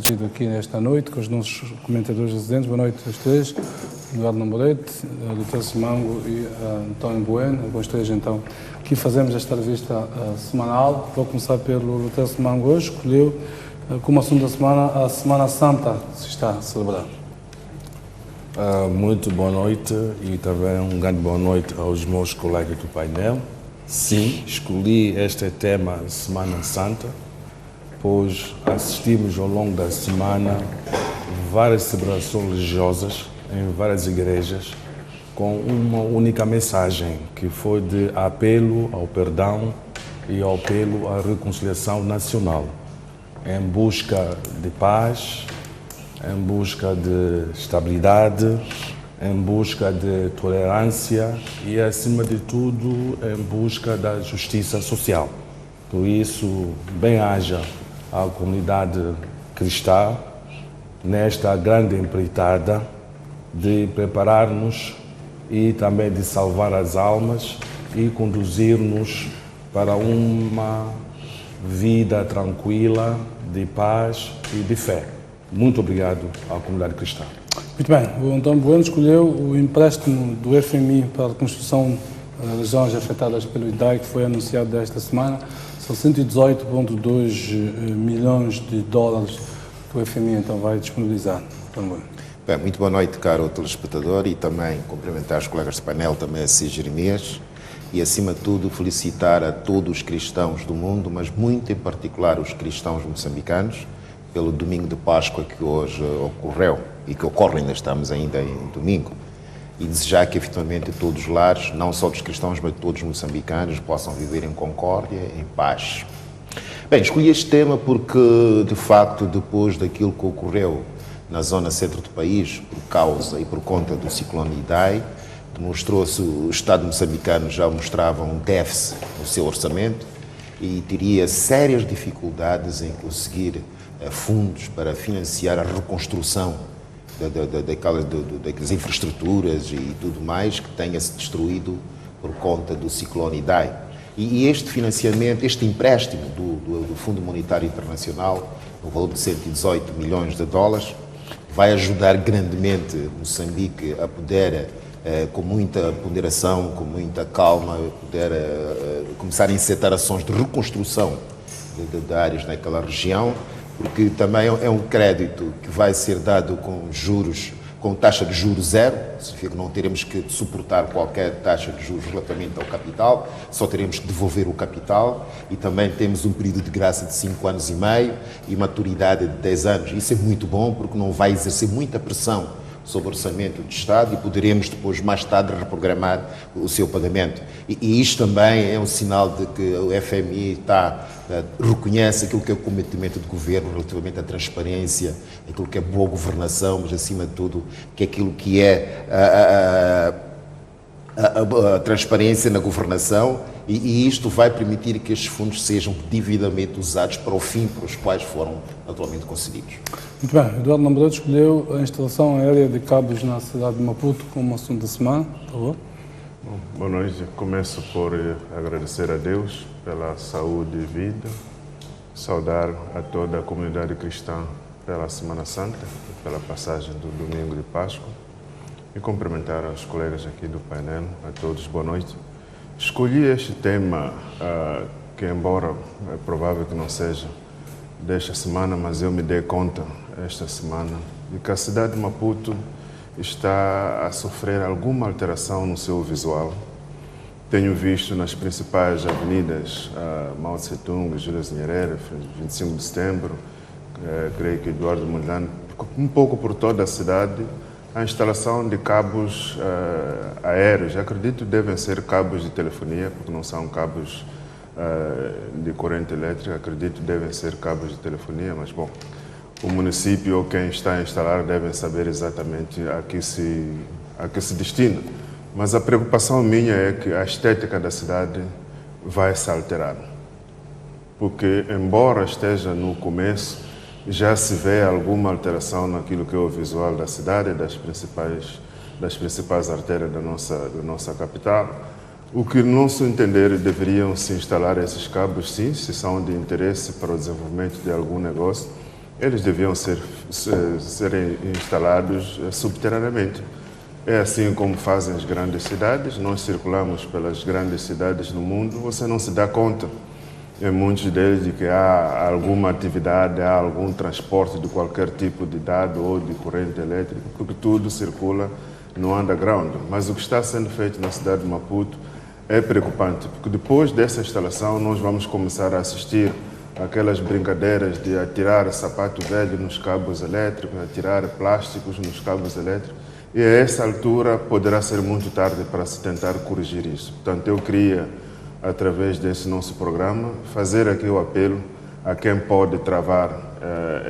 interagido aqui nesta noite com os nossos comentadores residentes. Boa noite aos três, Eduardo Namorete, Dr. Simango e António Bueno. Com os três, então, aqui fazemos esta revista semanal. Vou começar pelo Dr. Simango hoje, escolheu como assunto da semana a Semana Santa que se está a celebrar. Muito boa noite e também um grande boa noite aos meus colegas do painel. Sim, escolhi este tema Semana Santa, pois assistimos ao longo da semana várias celebrações religiosas em várias igrejas com uma única mensagem, que foi de apelo ao perdão e ao apelo à reconciliação nacional, em busca de paz, em busca de estabilidade, em busca de tolerância e, acima de tudo, em busca da justiça social. Por isso, bem-haja à comunidade cristã nesta grande empreitada de preparar-nos e também de salvar as almas e conduzir-nos para uma vida tranquila, de paz e de fé. Muito obrigado à comunidade cristã. Muito bem, o António Bueno escolheu o empréstimo do FMI para a reconstrução das regiões afetadas pelo Idai, que foi anunciado desta semana. São 118,2 milhões de dólares que o FMI então vai disponibilizar. António Bueno. Bem, muito boa noite, caro telespectador, e também cumprimentar os colegas de painel, também a Cis Jeremias, e acima de tudo felicitar a todos os cristãos do mundo, mas muito em particular os cristãos moçambicanos, pelo domingo de Páscoa que hoje ocorreu e que ocorre, ainda estamos ainda em domingo, e desejar que efetivamente todos os lares, não só dos cristãos, mas de todos os moçambicanos, possam viver em concórdia, em paz. Bem, escolhi este tema porque, de facto, depois daquilo que ocorreu na zona centro do país, por causa e por conta do ciclone Idai, demonstrou-se, o Estado moçambicano já mostrava um déficit no seu orçamento e teria sérias dificuldades em conseguir fundos para financiar a reconstrução daquelas infraestruturas e tudo mais que tenha-se destruído por conta do ciclone Idai. E este financiamento, este empréstimo do Fundo Monetário Internacional, no valor de 118 milhões de dólares, vai ajudar grandemente Moçambique a poder, com muita ponderação, com muita calma, poder começar a encetar ações de reconstrução de áreas naquela região, porque também é um crédito que vai ser dado com juros, com taxa de juros zero, significa que não teremos que suportar qualquer taxa de juros relativamente ao capital, só teremos que devolver o capital, e também temos um período de graça de 5 anos e meio e maturidade de 10 anos. Isso é muito bom porque não vai exercer muita pressão sobre o orçamento do Estado e poderemos depois, mais tarde, reprogramar o seu pagamento. E isto também é um sinal de que o FMI reconhece aquilo que é o comprometimento do governo relativamente à transparência, aquilo que é boa governação, mas acima de tudo, que é aquilo que é a transparência na governação, e isto vai permitir que estes fundos sejam devidamente usados para o fim para os quais foram naturalmente concedidos. Muito bem, Eduardo Namorete escolheu a instalação aérea de cabos na cidade de Maputo como assunto da semana, por favor. Bom, boa noite. Começo por agradecer a Deus pela saúde e vida, saudar a toda a comunidade cristã pela Semana Santa, pela passagem do domingo de Páscoa, e cumprimentar os colegas aqui do painel, a todos, boa noite. Escolhi este tema, que embora é provável que não seja desta semana, mas eu me dei conta esta semana de que a cidade de Maputo está a sofrer alguma alteração no seu visual. Tenho visto nas principais avenidas, Mao Tse-tung, Julius Nyerere, 25 de setembro, creio que Eduardo Mondlane, um pouco por toda a cidade, a instalação de cabos aéreos. Acredito que devem ser cabos de telefonia, porque não são cabos de corrente elétrica, acredito que devem ser cabos de telefonia, mas bom, o município ou quem está a instalar devem saber exatamente a que se destina. Mas a preocupação minha é que a estética da cidade vai se alterar, porque embora esteja no começo, já se vê alguma alteração naquilo que é o visual da cidade e das principais artérias da nossa capital. O que, no nosso entender, deveriam se instalar esses cabos, sim, se são de interesse para o desenvolvimento de algum negócio, eles deviam serem instalados subterraneamente. É assim como fazem as grandes cidades. Nós circulamos pelas grandes cidades no mundo, você não se dá conta, em muitos deles, de que há alguma atividade, há algum transporte de qualquer tipo de dado ou de corrente elétrica, porque tudo circula no underground. Mas o que está sendo feito na cidade de Maputo é preocupante, porque depois dessa instalação nós vamos começar a assistir aquelas brincadeiras de atirar sapato velho nos cabos elétricos, atirar plásticos nos cabos elétricos, e a essa altura poderá ser muito tarde para se tentar corrigir isso. Portanto, eu queria, através desse nosso programa, fazer aqui o apelo a quem pode travar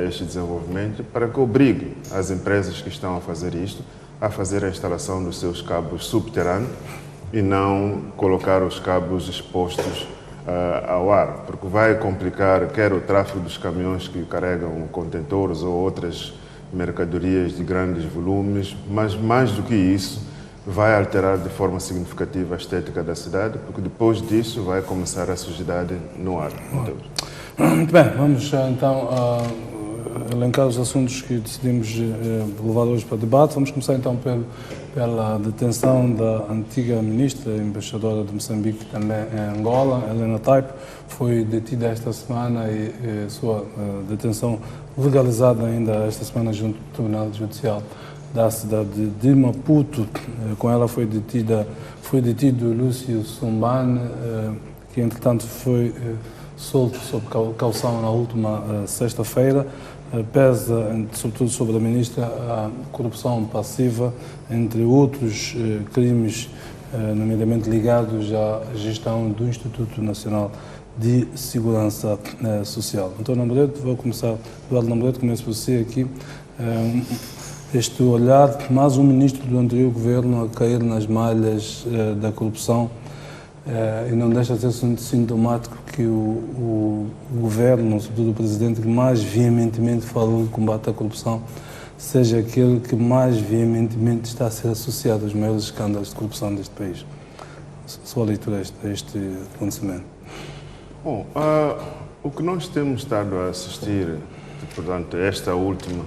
este desenvolvimento para que obrigue as empresas que estão a fazer isto a fazer a instalação dos seus cabos subterrâneos e não colocar os cabos expostos ao ar, porque vai complicar quer o tráfego dos caminhões que carregam contentores ou outras mercadorias de grandes volumes, mas mais do que isso, vai alterar de forma significativa a estética da cidade, porque depois disso vai começar a sujidade no ar. Muito bem, vamos então elencar os assuntos que decidimos levar hoje para debate. Vamos começar então pela detenção da antiga ministra e embaixadora de Moçambique também em Angola, Helena Taipo. Foi detida esta semana e sua detenção legalizada ainda esta semana junto ao Tribunal Judicial da cidade de Maputo. Com ela foi detido Lúcio Sumbane, que entretanto foi solto sob caução na última sexta-feira. Pesa, sobretudo sobre a ministra, a corrupção passiva, entre outros crimes, nomeadamente ligados à gestão do Instituto Nacional de Segurança Social. António Namboreto, vou começar, Eduardo Namboreto, começo por você aqui. Este olhar, mais um ministro do anterior governo a cair nas malhas da corrupção, e não deixa de ser sintomático que o governo, sobretudo o presidente, que mais veementemente falou de combate à corrupção, seja aquele que mais veementemente está a ser associado aos maiores escândalos de corrupção deste país. Sua leitura a este acontecimento. Bom, o que nós temos estado a assistir, portanto, esta última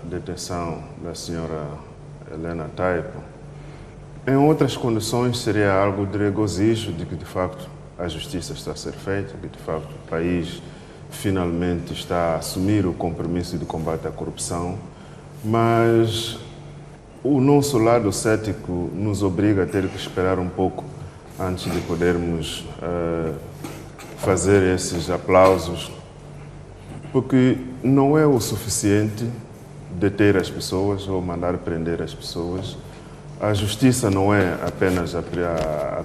detenção da senhora Helena Taipo, em outras condições seria algo de regozijo de que, de facto, a justiça está a ser feita, que, de facto, o país finalmente está a assumir o compromisso de combate à corrupção, mas o nosso lado cético nos obriga a ter que esperar um pouco antes de podermos fazer esses aplausos, porque não é o suficiente deter as pessoas ou mandar prender as pessoas. A justiça não é apenas a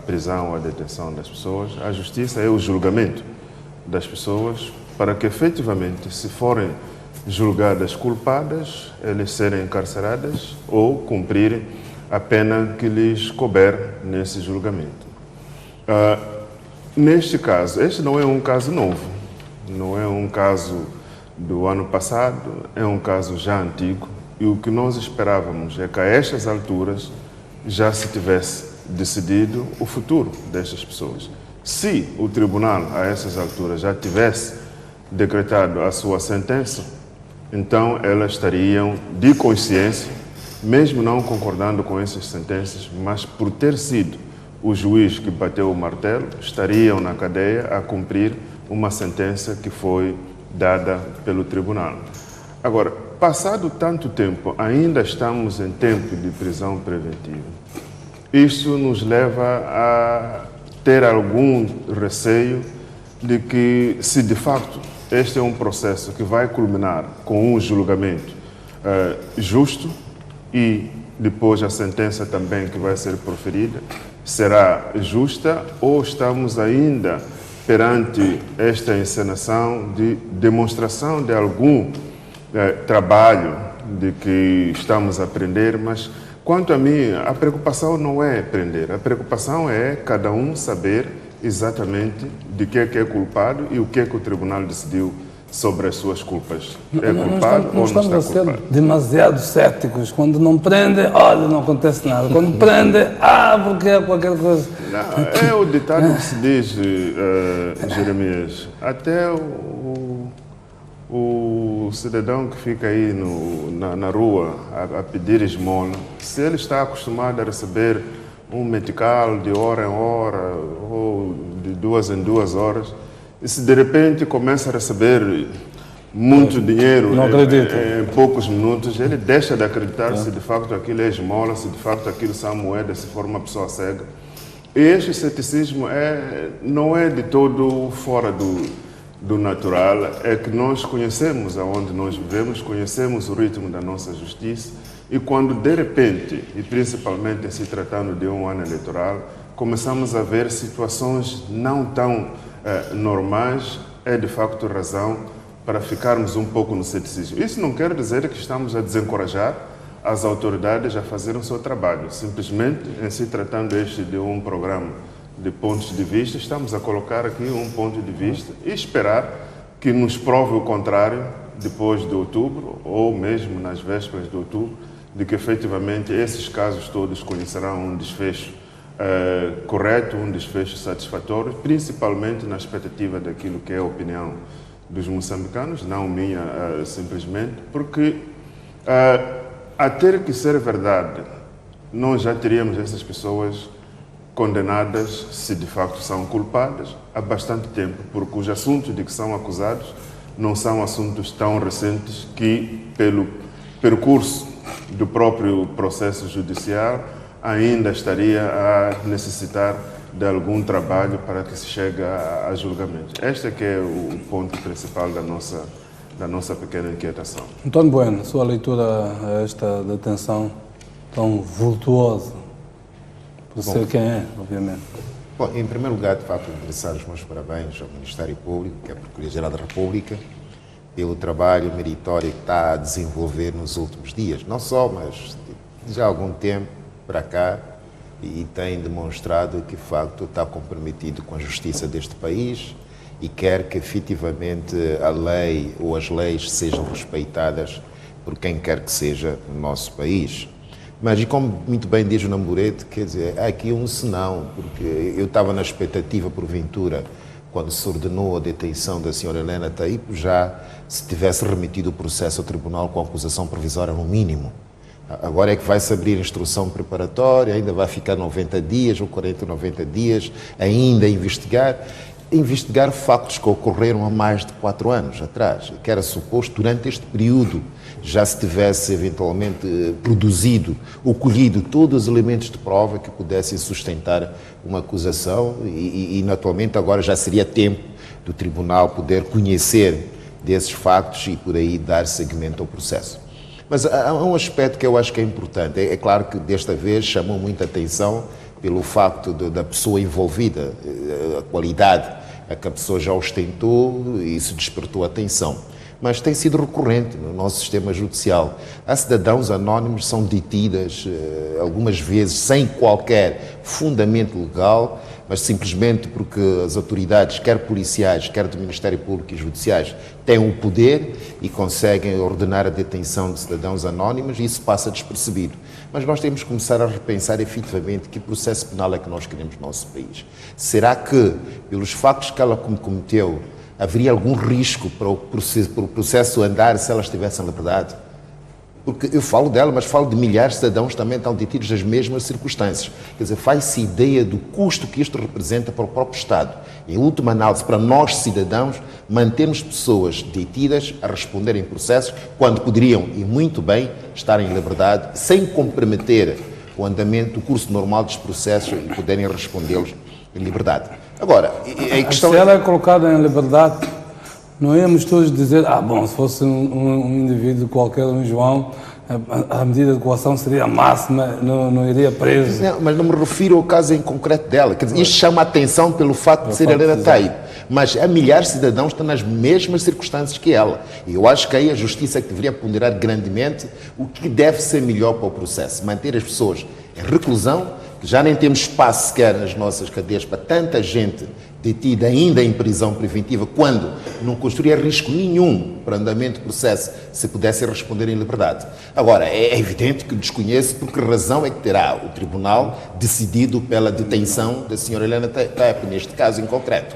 prisão ou a detenção das pessoas, a justiça é o julgamento das pessoas para que efetivamente, se forem julgadas culpadas, eles serem encarceradas ou cumprirem a pena que lhes couber nesse julgamento. Neste caso, este não é um caso novo, não é um caso do ano passado, é um caso já antigo, e o que nós esperávamos é que a estas alturas já se tivesse decidido o futuro destas pessoas. Se o tribunal, a essas alturas, já tivesse decretado a sua sentença, então elas estariam de consciência, mesmo não concordando com essas sentenças, mas por ter sido o juiz que bateu o martelo, estariam na cadeia a cumprir uma sentença que foi dada pelo tribunal. Agora, passado tanto tempo, ainda estamos em tempo de prisão preventiva. Isso nos leva a ter algum receio de que, se de facto este é um processo que vai culminar com um julgamento justo e depois a sentença também que vai ser proferida será justa, ou estamos ainda perante esta encenação de demonstração de algum trabalho de que estamos a aprender, mas quanto a mim, a preocupação não é prender, a preocupação é cada um saber exatamente de que é culpado e o que é que o tribunal decidiu sobre as suas culpas. É culpado ou não está culpado? Nós estamos a ser demasiado céticos. Quando não prende, olha, não acontece nada. Quando prende, porque é qualquer coisa. Não, é o ditado que se diz, Jeremias, até o o cidadão que fica aí na rua a pedir esmola, se ele está acostumado a receber um metical de hora em hora ou de 2 em 2 horas, e se de repente começa a receber muito dinheiro em poucos minutos, ele deixa de acreditar se de facto aquilo é esmola, se de facto aquilo são moedas, se for uma pessoa cega. E este ceticismo não é de todo fora do natural, é que nós conhecemos aonde nós vivemos, conhecemos o ritmo da nossa justiça, e quando de repente, e principalmente se tratando de um ano eleitoral, começamos a ver situações não tão normais, é de facto razão para ficarmos um pouco no ceticismo. Isso não quer dizer que estamos a desencorajar as autoridades a fazerem o seu trabalho. Simplesmente, em se tratando de um programa de pontos de vista, estamos a colocar aqui um ponto de vista e esperar que nos prove o contrário depois de outubro, ou mesmo nas vésperas de outubro, de que efetivamente esses casos todos conhecerão um desfecho correto, um desfecho satisfatório, principalmente na expectativa daquilo que é a opinião dos moçambicanos, não minha simplesmente, porque a ter que ser verdade, nós já teríamos essas pessoas condenadas, se de facto são culpadas, há bastante tempo, porque os assuntos de que são acusados não são assuntos tão recentes que, pelo percurso do próprio processo judicial, ainda estaria a necessitar de algum trabalho para que se chegue a julgamento. Este é que é o ponto principal da nossa pequena inquietação. António Bueno, sua leitura a esta detenção tão vultuosa, por ser quem é, obviamente. Bom, em primeiro lugar, de facto, endereçar os meus parabéns ao Ministério Público, que é a Procuradoria-Geral da República, pelo trabalho meritório que está a desenvolver nos últimos dias. Não só, mas já há algum tempo para cá, e tem demonstrado que, de facto, está comprometido com a justiça deste país e quer que, efetivamente, a lei ou as leis sejam respeitadas por quem quer que seja no nosso país. Mas, e como muito bem diz o Namborete, quer dizer, há aqui um senão, porque eu estava na expectativa, porventura, quando se ordenou a detenção da senhora Helena Taipo, já se tivesse remetido o processo ao tribunal com acusação provisória no mínimo. Agora é que vai-se abrir instrução preparatória, ainda vai ficar 90 dias ou 40, 90 dias ainda a investigar factos que ocorreram há mais de 4 anos atrás, que era suposto durante este período já se tivesse eventualmente produzido ou colhido todos os elementos de prova que pudessem sustentar uma acusação e naturalmente agora já seria tempo do tribunal poder conhecer desses factos e por aí dar seguimento ao processo. Mas há um aspecto que eu acho que é importante. É claro que desta vez chamou muita atenção pelo facto da pessoa envolvida, a qualidade a que a pessoa já ostentou e isso despertou atenção. Mas tem sido recorrente no nosso sistema judicial. Há cidadãos anónimos que são detidas algumas vezes sem qualquer fundamento legal, mas simplesmente porque as autoridades, quer policiais, quer do Ministério Público e judiciais, têm o poder e conseguem ordenar a detenção de cidadãos anónimos e isso passa despercebido. Mas nós temos que começar a repensar efetivamente que processo penal é que nós queremos no nosso país. Será que, pelos factos que ela cometeu, haveria algum risco para o processo andar se ela estivesse em liberdade? Porque eu falo dela, mas falo de milhares de cidadãos que também estão detidos nas mesmas circunstâncias. Quer dizer, faz-se ideia do custo que isto representa para o próprio Estado. Em última análise, para nós, cidadãos, mantermos pessoas detidas a responderem processos quando poderiam, e muito bem, estar em liberdade, sem comprometer o andamento, o curso normal dos processos e poderem respondê-los em liberdade. Agora, a questão... Se ela é colocada em liberdade, não íamos todos dizer, bom, se fosse um indivíduo qualquer, um João, a medida de coação seria máxima, não iria preso. Não, mas não me refiro ao caso em concreto dela. Quer dizer, isto chama a atenção pelo facto de ser Helena Taipo. Mas há milhares de cidadãos que estão nas mesmas circunstâncias que ela. E eu acho que aí a justiça que deveria ponderar grandemente o que deve ser melhor para o processo. Manter as pessoas em reclusão, que já nem temos espaço sequer nas nossas cadeias para tanta gente detida ainda em prisão preventiva, quando não construía risco nenhum para o andamento do processo se pudessem responder em liberdade. Agora, é evidente que desconheço por que razão é que terá o tribunal decidido pela detenção da senhora Helena Taipo, neste caso em concreto.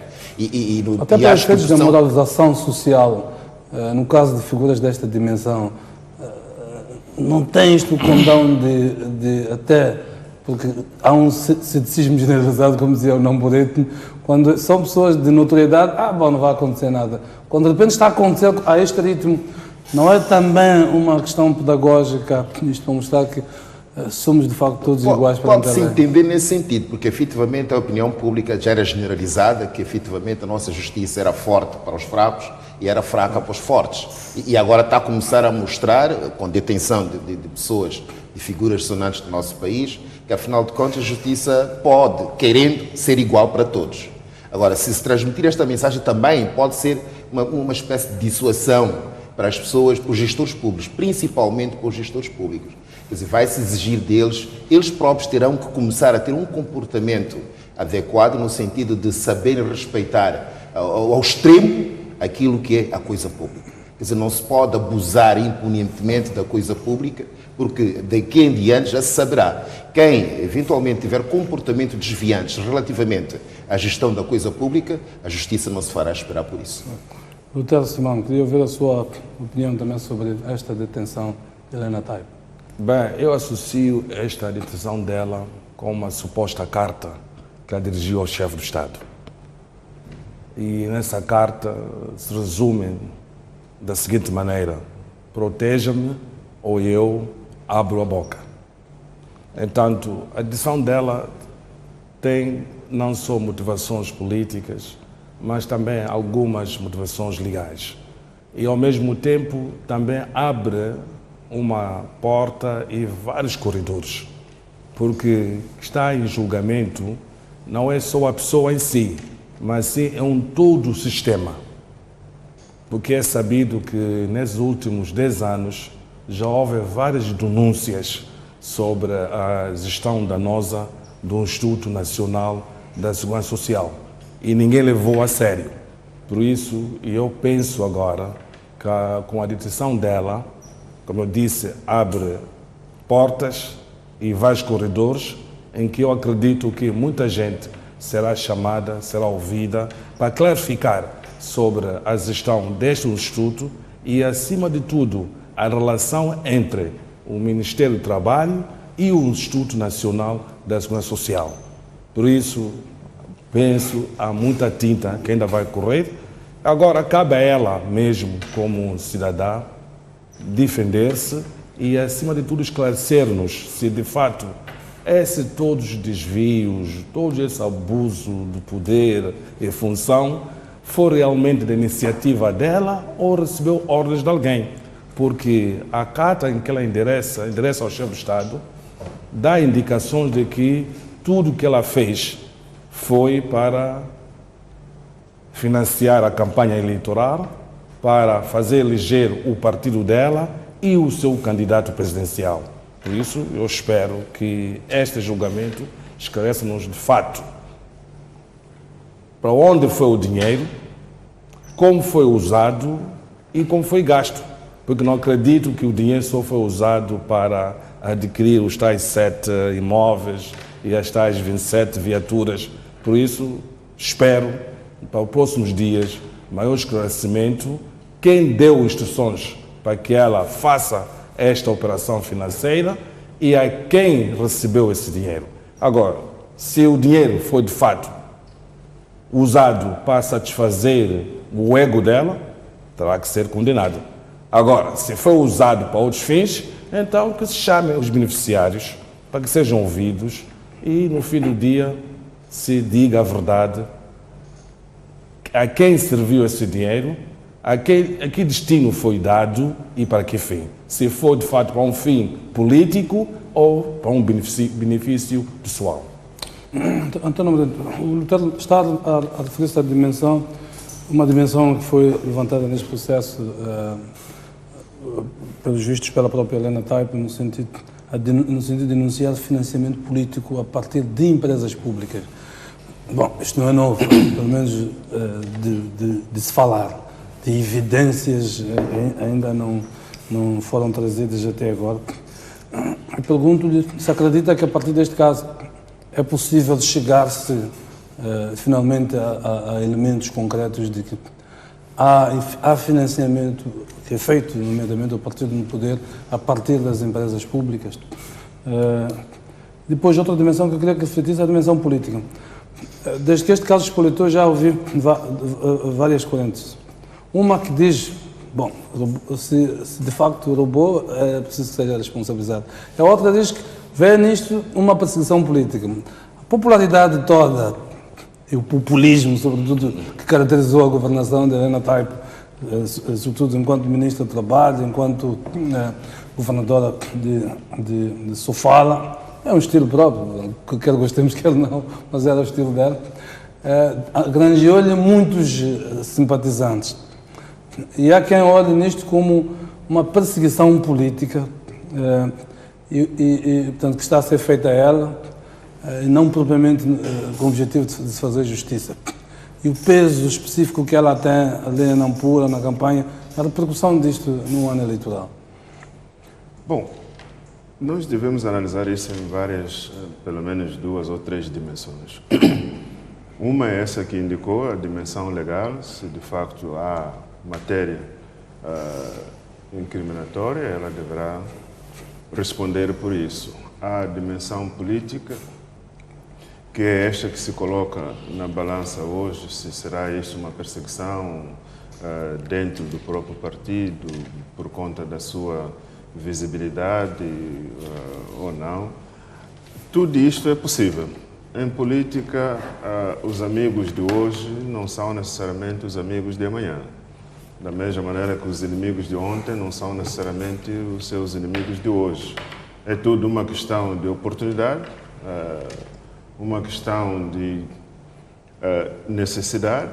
Até para efeitos da moralização social no caso de figuras desta dimensão, não tem isto o condão de até, porque há um ceticismo generalizado, como dizia o Namborete, quando são pessoas de notoriedade, bom, não vai acontecer nada. Quando de repente está a acontecer a este ritmo, não é também uma questão pedagógica, isto para mostrar que somos de facto todos iguais perante a lei? Pode-se entender nesse sentido, porque efetivamente a opinião pública já era generalizada, que efetivamente a nossa justiça era forte para os fracos e era fraca para os fortes. E agora está a começar a mostrar, com detenção de pessoas, de figuras sonantes do nosso país, que afinal de contas a justiça pode, querendo, ser igual para todos. Agora, se transmitir esta mensagem também pode ser uma espécie de dissuasão para as pessoas, para os gestores públicos, principalmente para os gestores públicos. Quer dizer, vai-se exigir deles, eles próprios terão que começar a ter um comportamento adequado no sentido de saberem respeitar ao extremo aquilo que é a coisa pública. Quer dizer, não se pode abusar impunemente da coisa pública, porque daqui em diante já se saberá. Quem eventualmente tiver comportamentos desviantes relativamente à gestão da coisa pública, a justiça não se fará esperar por isso. Doutor Simão, queria ouvir a sua opinião também sobre esta detenção de Helena Taipa. Bem, eu associo esta detenção dela com uma suposta carta que ela dirigiu ao chefe do Estado. E nessa carta se resume da seguinte maneira: proteja-me ou eu abro a boca. Entanto, a decisão dela tem não só motivações políticas, mas também algumas motivações legais. E ao mesmo tempo também abre uma porta e vários corredores, porque está em julgamento não é só a pessoa em si, mas sim é um todo o sistema. Porque é sabido que nesses últimos 10 anos já houve várias denúncias sobre a gestão danosa do Instituto Nacional da Segurança Social e ninguém levou a sério. Por isso, eu penso agora que com a detenção dela, como eu disse, abre portas e vários corredores em que eu acredito que muita gente será chamada, será ouvida para clarificar sobre a gestão deste instituto e, acima de tudo, a relação entre o Ministério do Trabalho e o Instituto Nacional da Segurança Social. Por isso, penso, há muita tinta que ainda vai correr. Agora, cabe a ela mesmo, como cidadã, defender-se e, acima de tudo, esclarecer-nos se, de fato, todos os desvios, todo esse abuso do poder e função foi realmente da iniciativa dela ou recebeu ordens de alguém. Porque a carta em que ela endereça ao chefe do Estado, dá indicações de que tudo o que ela fez foi para financiar a campanha eleitoral, para fazer eleger o partido dela e o seu candidato presidencial. Por isso, eu espero que este julgamento esclareça-nos de fato para onde foi o dinheiro, como foi usado e como foi gasto. Porque não acredito que o dinheiro só foi usado para adquirir os tais 7 imóveis e as tais 27 viaturas. Por isso, espero, para os próximos dias, maior esclarecimento, quem deu instruções para que ela faça esta operação financeira e a quem recebeu esse dinheiro. Agora, se o dinheiro foi de fato usado para satisfazer o ego dela, terá que ser condenado. Agora, se foi usado para outros fins, então que se chamem os beneficiários para que sejam ouvidos e no fim do dia se diga a verdade a quem serviu esse dinheiro, a que destino foi dado e para que fim. Se for de fato para um fim político ou para um benefício pessoal. António, o doutor está a referir-se à dimensão, uma dimensão que foi levantada neste processo pelos vistos pela própria Helena Taipa, no sentido de denunciar financiamento político a partir de empresas públicas. Bom, isto não é novo, pelo menos de se falar, de evidências ainda não foram trazidas até agora. Eu pergunto-lhe se acredita que a partir deste caso é possível chegar-se finalmente a elementos concretos de que há financiamento que é feito, nomeadamente, do partido no poder, a partir das empresas públicas. Depois, outra dimensão que eu queria que refletisse é a dimensão política. Desde que este caso expolitou, já ouvi várias correntes. Uma que diz, bom, se de facto roubou, é preciso que seja responsabilizado. A outra diz que vê nisto uma perseguição política. A popularidade toda e o populismo, sobretudo, que caracterizou a governação de Helena Taipo, sobretudo enquanto Ministra do Trabalho, enquanto governadora de Sofala, é um estilo próprio, que quer gostemos, quer não, mas era o estilo dela. Granjeou-lhe muitos simpatizantes. E há quem olhe nisto como uma perseguição política, portanto, que está a ser feita a ela, e não propriamente com o objetivo de se fazer justiça. E o peso específico que ela tem ali em Nampula, na campanha, a repercussão disto no ano eleitoral. Bom, nós devemos analisar isso em várias, pelo menos 2 ou 3 dimensões. Uma é essa que indicou, a dimensão legal, se de facto há matéria incriminatória, ela deverá responder por isso. Há a dimensão política, que é esta que se coloca na balança hoje, se será isso uma perseguição dentro do próprio partido, por conta da sua visibilidade ou não. Tudo isto é possível. Em política, os amigos de hoje não são necessariamente os amigos de amanhã. Da mesma maneira que os inimigos de ontem não são necessariamente os seus inimigos de hoje. É tudo uma questão de oportunidade, uma questão de necessidade,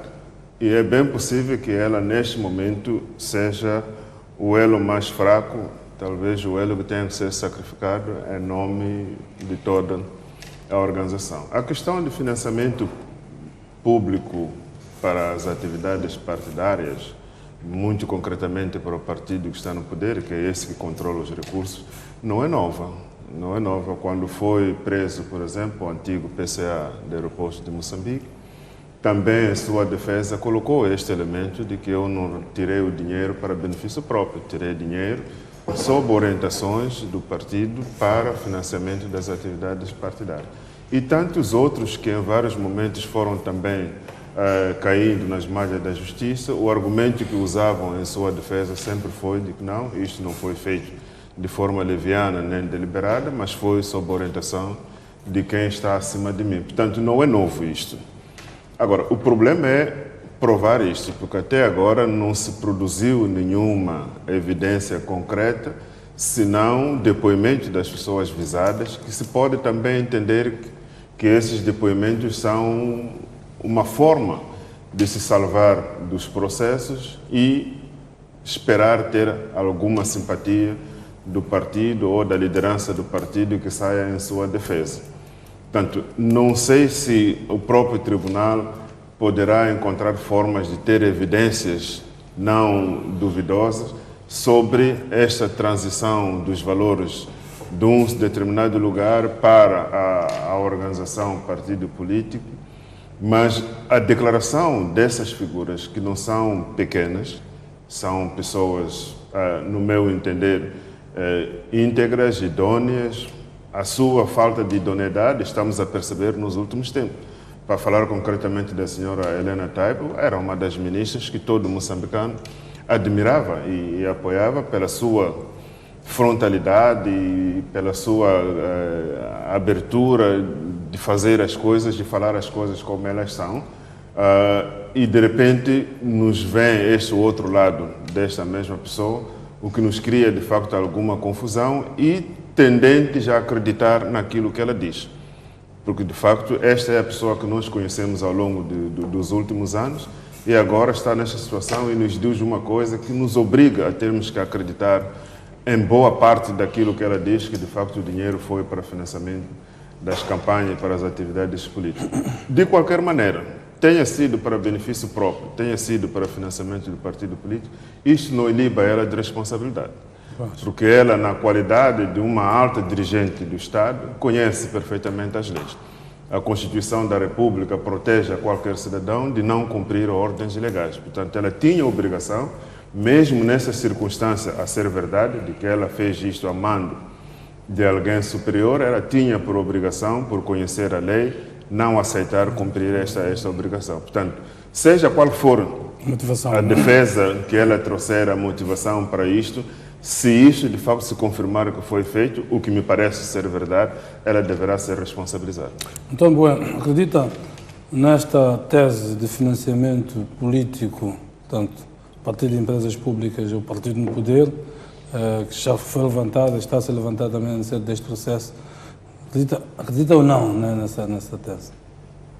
e é bem possível que ela, neste momento, seja o elo mais fraco, talvez o elo que tenha que ser sacrificado em nome de toda a organização. A questão de financiamento público para as atividades partidárias, muito concretamente para o partido que está no poder, que é esse que controla os recursos, não é nova. Não é nova. Quando foi preso, por exemplo, o antigo PCA do aeroporto de Moçambique, também em sua defesa colocou este elemento de que eu não tirei o dinheiro para benefício próprio, tirei dinheiro sob orientações do partido para financiamento das atividades partidárias. E tantos outros que em vários momentos foram também caindo nas malhas da justiça, o argumento que usavam em sua defesa sempre foi de que não, isto não foi feito de forma leviana nem deliberada, mas foi sob orientação de quem está acima de mim. Portanto, não é novo isto. Agora, o problema é provar isto, porque até agora não se produziu nenhuma evidência concreta, senão depoimentos das pessoas visadas, que se pode também entender que esses depoimentos são uma forma de se salvar dos processos e esperar ter alguma simpatia do partido ou da liderança do partido que saia em sua defesa. Portanto, não sei se o próprio tribunal poderá encontrar formas de ter evidências não duvidosas sobre esta transição dos valores de um determinado lugar para a organização partido político, mas a declaração dessas figuras, que não são pequenas, são pessoas, no meu entender, íntegras, idôneas. A sua falta de idoneidade estamos a perceber nos últimos tempos. Para falar concretamente da senhora Helena Taipo, era uma das ministras que todo moçambicano admirava e apoiava pela sua frontalidade e pela sua abertura de fazer as coisas, de falar as coisas como elas são. E de repente nos vem este outro lado desta mesma pessoa, o que nos cria de facto alguma confusão e tendentes a acreditar naquilo que ela diz. Porque de facto esta é a pessoa que nós conhecemos ao longo dos últimos anos e agora está nesta situação e nos diz uma coisa que nos obriga a termos que acreditar em boa parte daquilo que ela diz, que de facto o dinheiro foi para financiamento das campanhas e para as atividades políticas. De qualquer maneira, tenha sido para benefício próprio, tenha sido para financiamento do partido político, isto não iliba ela de responsabilidade. Porque ela, na qualidade de uma alta dirigente do Estado, conhece perfeitamente as leis. a Constituição da República protege a qualquer cidadão de não cumprir ordens ilegais. Portanto, ela tinha a obrigação, mesmo nessa circunstância, a ser verdade, de que ela fez isto a mando de alguém superior, ela tinha por obrigação, por conhecer a lei, não aceitar cumprir esta obrigação. Portanto, seja qual for Motivação, a defesa que ela trouxer, a motivação para isto, se isso de facto se confirmar que foi feito, o que me parece ser verdade, ela deverá ser responsabilizada. Então, Bueno, acredita nesta tese de financiamento político, portanto, Partido de Empresas Públicas e o Partido no Poder, que já foi levantada, está a ser levantada também deste processo. Acredita ou não, né, nessa tese?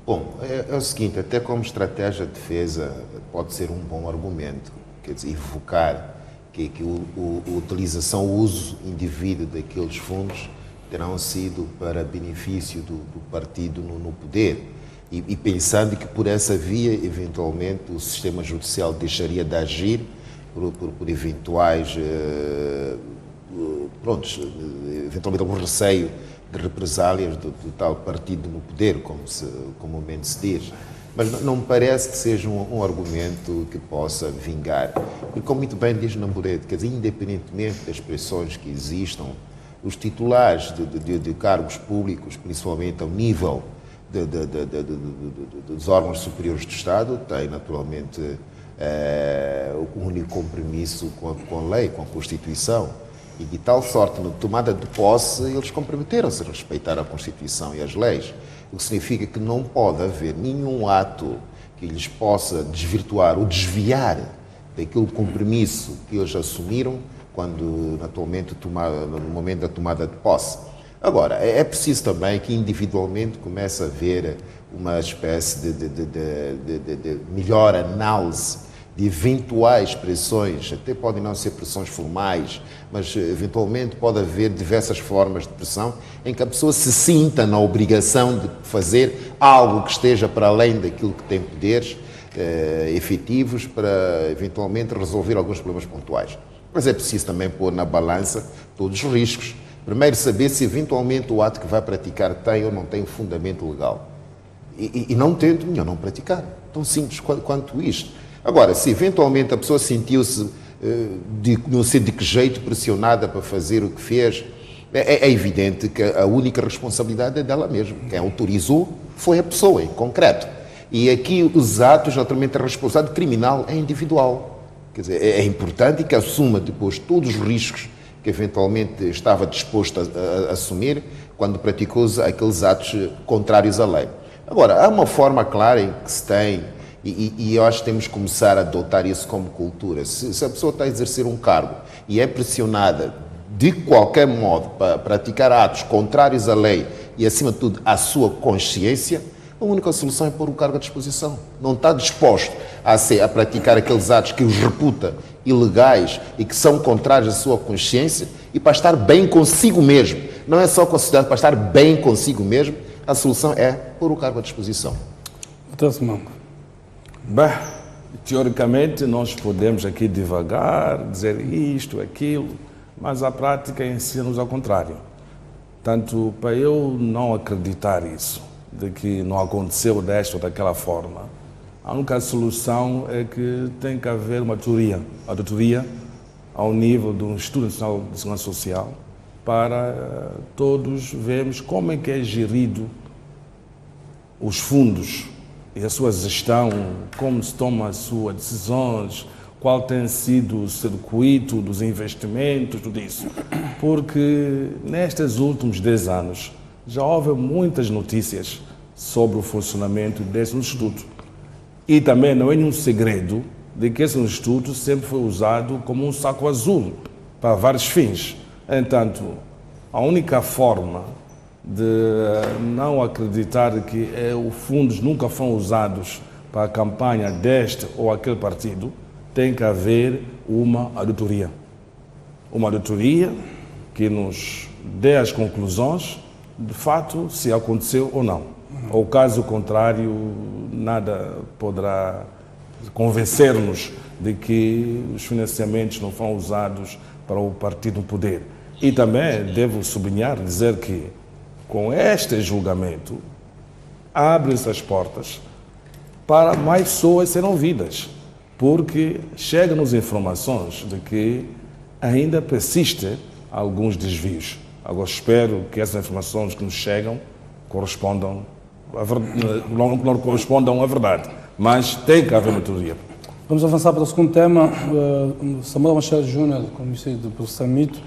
Bom, é o seguinte, até como estratégia de defesa pode ser um bom argumento, quer dizer, evocar que a utilização, o uso indevido daqueles fundos terão sido para benefício do partido no poder e pensando que por essa via, eventualmente, o sistema judicial deixaria de agir por eventuais, eventualmente algum receio de represálias do tal partido no poder, como comumente se diz. Mas não me parece que seja um argumento que possa vingar. E como muito bem diz Namborete, quer dizer, independentemente das pressões que existam, os titulares de cargos públicos, principalmente ao nível dos órgãos superiores do Estado, têm naturalmente um único compromisso com a lei, com a Constituição. E de tal sorte, na tomada de posse, eles comprometeram-se a respeitar a Constituição e as leis. O que significa que não pode haver nenhum ato que lhes possa desvirtuar ou desviar daquele compromisso que eles assumiram quando, naturalmente, no momento da tomada de posse. Agora, é preciso também que individualmente comece a haver uma espécie de melhor análise de eventuais pressões, até podem não ser pressões formais, mas eventualmente pode haver diversas formas de pressão em que a pessoa se sinta na obrigação de fazer algo que esteja para além daquilo que tem poderes efetivos para eventualmente resolver alguns problemas pontuais. Mas é preciso também pôr na balança todos os riscos. Primeiro, saber se eventualmente o ato que vai praticar tem ou não tem fundamento legal. E não tendo, melhor não praticar. Tão simples quanto isto. Agora, se eventualmente a pessoa sentiu-se, não sei de que jeito, pressionada para fazer o que fez, é evidente que a única responsabilidade é dela mesma. Quem autorizou foi a pessoa, em concreto. E aqui os atos, naturalmente, a responsabilidade criminal é individual. Quer dizer, é importante que assuma depois todos os riscos que eventualmente estava disposto a assumir quando praticou aqueles atos contrários à lei. Agora, há uma forma clara em que se tem, e eu acho que temos que começar a adotar isso como cultura. Se a pessoa está a exercer um cargo e é pressionada de qualquer modo para praticar atos contrários à lei e, acima de tudo, à sua consciência, a única solução é pôr o cargo à disposição. Não está disposto a praticar aqueles atos que os reputa ilegais e que são contrários à sua consciência e para estar bem consigo mesmo. Não é só com a sociedade, para estar bem consigo mesmo, a solução é pôr o cargo à disposição. Doutor Simango. Bem, teoricamente nós podemos aqui divagar, dizer isto, aquilo, mas a prática ensina-nos ao contrário. Tanto para eu não acreditar isso, de que não aconteceu desta ou daquela forma, a única solução é que tem que haver uma auditoria ao nível do Instituto Nacional de Segurança Social para todos vermos como é que é gerido os fundos e a sua gestão, como se toma as suas decisões, qual tem sido o circuito dos investimentos, tudo isso. Porque nestes últimos 10 anos já houve muitas notícias sobre o funcionamento desse instituto. E também não é nenhum segredo de que esse instituto sempre foi usado como um saco azul para vários fins. Entanto, a única forma de não acreditar que os fundos nunca foram usados para a campanha deste ou aquele partido, tem que haver uma auditoria. Uma auditoria que nos dê as conclusões, de fato, se aconteceu ou não. Ou caso contrário, nada poderá convencer-nos de que os financiamentos não foram usados para o partido no poder. E também devo sublinhar, dizer que com este julgamento, abre-se as portas para mais pessoas serem ouvidas, porque chegam-nos informações de que ainda persistem alguns desvios. Agora espero que essas informações que nos chegam correspondam não correspondam à verdade, mas tem que haver metodologia. Vamos avançar para o segundo tema. Samuel Machado Júnior, conhecido por Samito,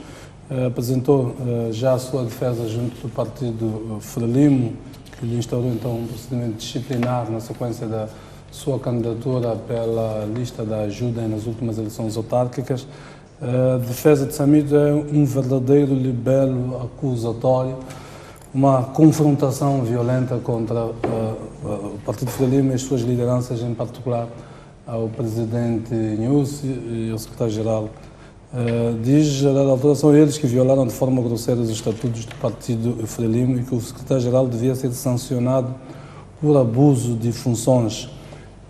apresentou já a sua defesa junto do partido Frelimo, que lhe instaurou então um procedimento disciplinar na sequência da sua candidatura pela lista da ajuda nas últimas eleições autárquicas. A defesa de Samito é um verdadeiro libelo acusatório, uma confrontação violenta contra o Partido Frelimo e as suas lideranças, em particular ao presidente Nyusi e ao secretário-geral. Diz, a dada altura, são eles que violaram de forma grosseira os estatutos do Partido Frelimo e que o secretário-geral devia ser sancionado por abuso de funções.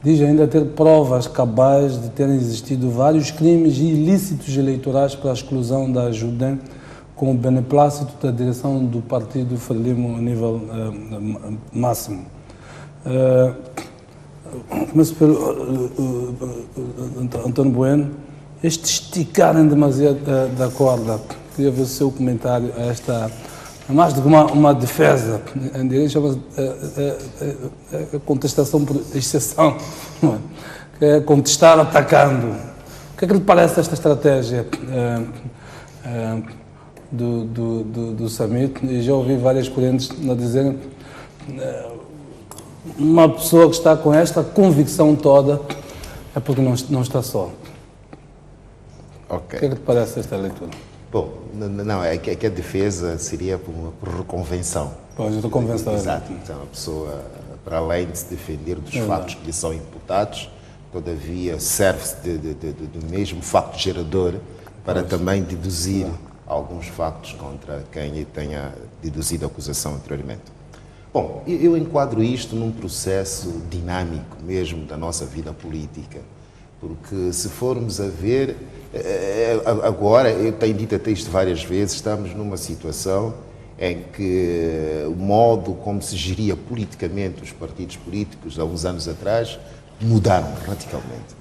Diz ainda ter provas cabais de terem existido vários crimes ilícitos eleitorais para a exclusão da ajuda com o beneplácito da direção do Partido Frelimo a nível máximo. Começo pelo António Bueno. Este esticarem demasiado da corda, queria ver o seu comentário a esta, mais do que uma defesa, em direito chama-se contestação por exceção, não é? Que é contestar atacando. O que é que lhe parece esta estratégia do Samito? E já ouvi várias correntes a dizerem uma pessoa que está com esta convicção toda é porque não está só. Ok. O que é que te parece esta leitura? Bom, não, é que a defesa seria por reconvenção. Pois, eu estou convencido. Exato. Então, a pessoa, para além de se defender dos fatos que lhe são imputados, todavia serve-se do mesmo facto gerador para também deduzir alguns factos contra quem lhe tenha deduzido a acusação anteriormente. Bom, eu enquadro isto num processo dinâmico mesmo da nossa vida política, porque se formos a ver, agora, eu tenho dito até isto várias vezes, estamos numa situação em que o modo como se geria politicamente os partidos políticos há uns anos atrás mudaram radicalmente.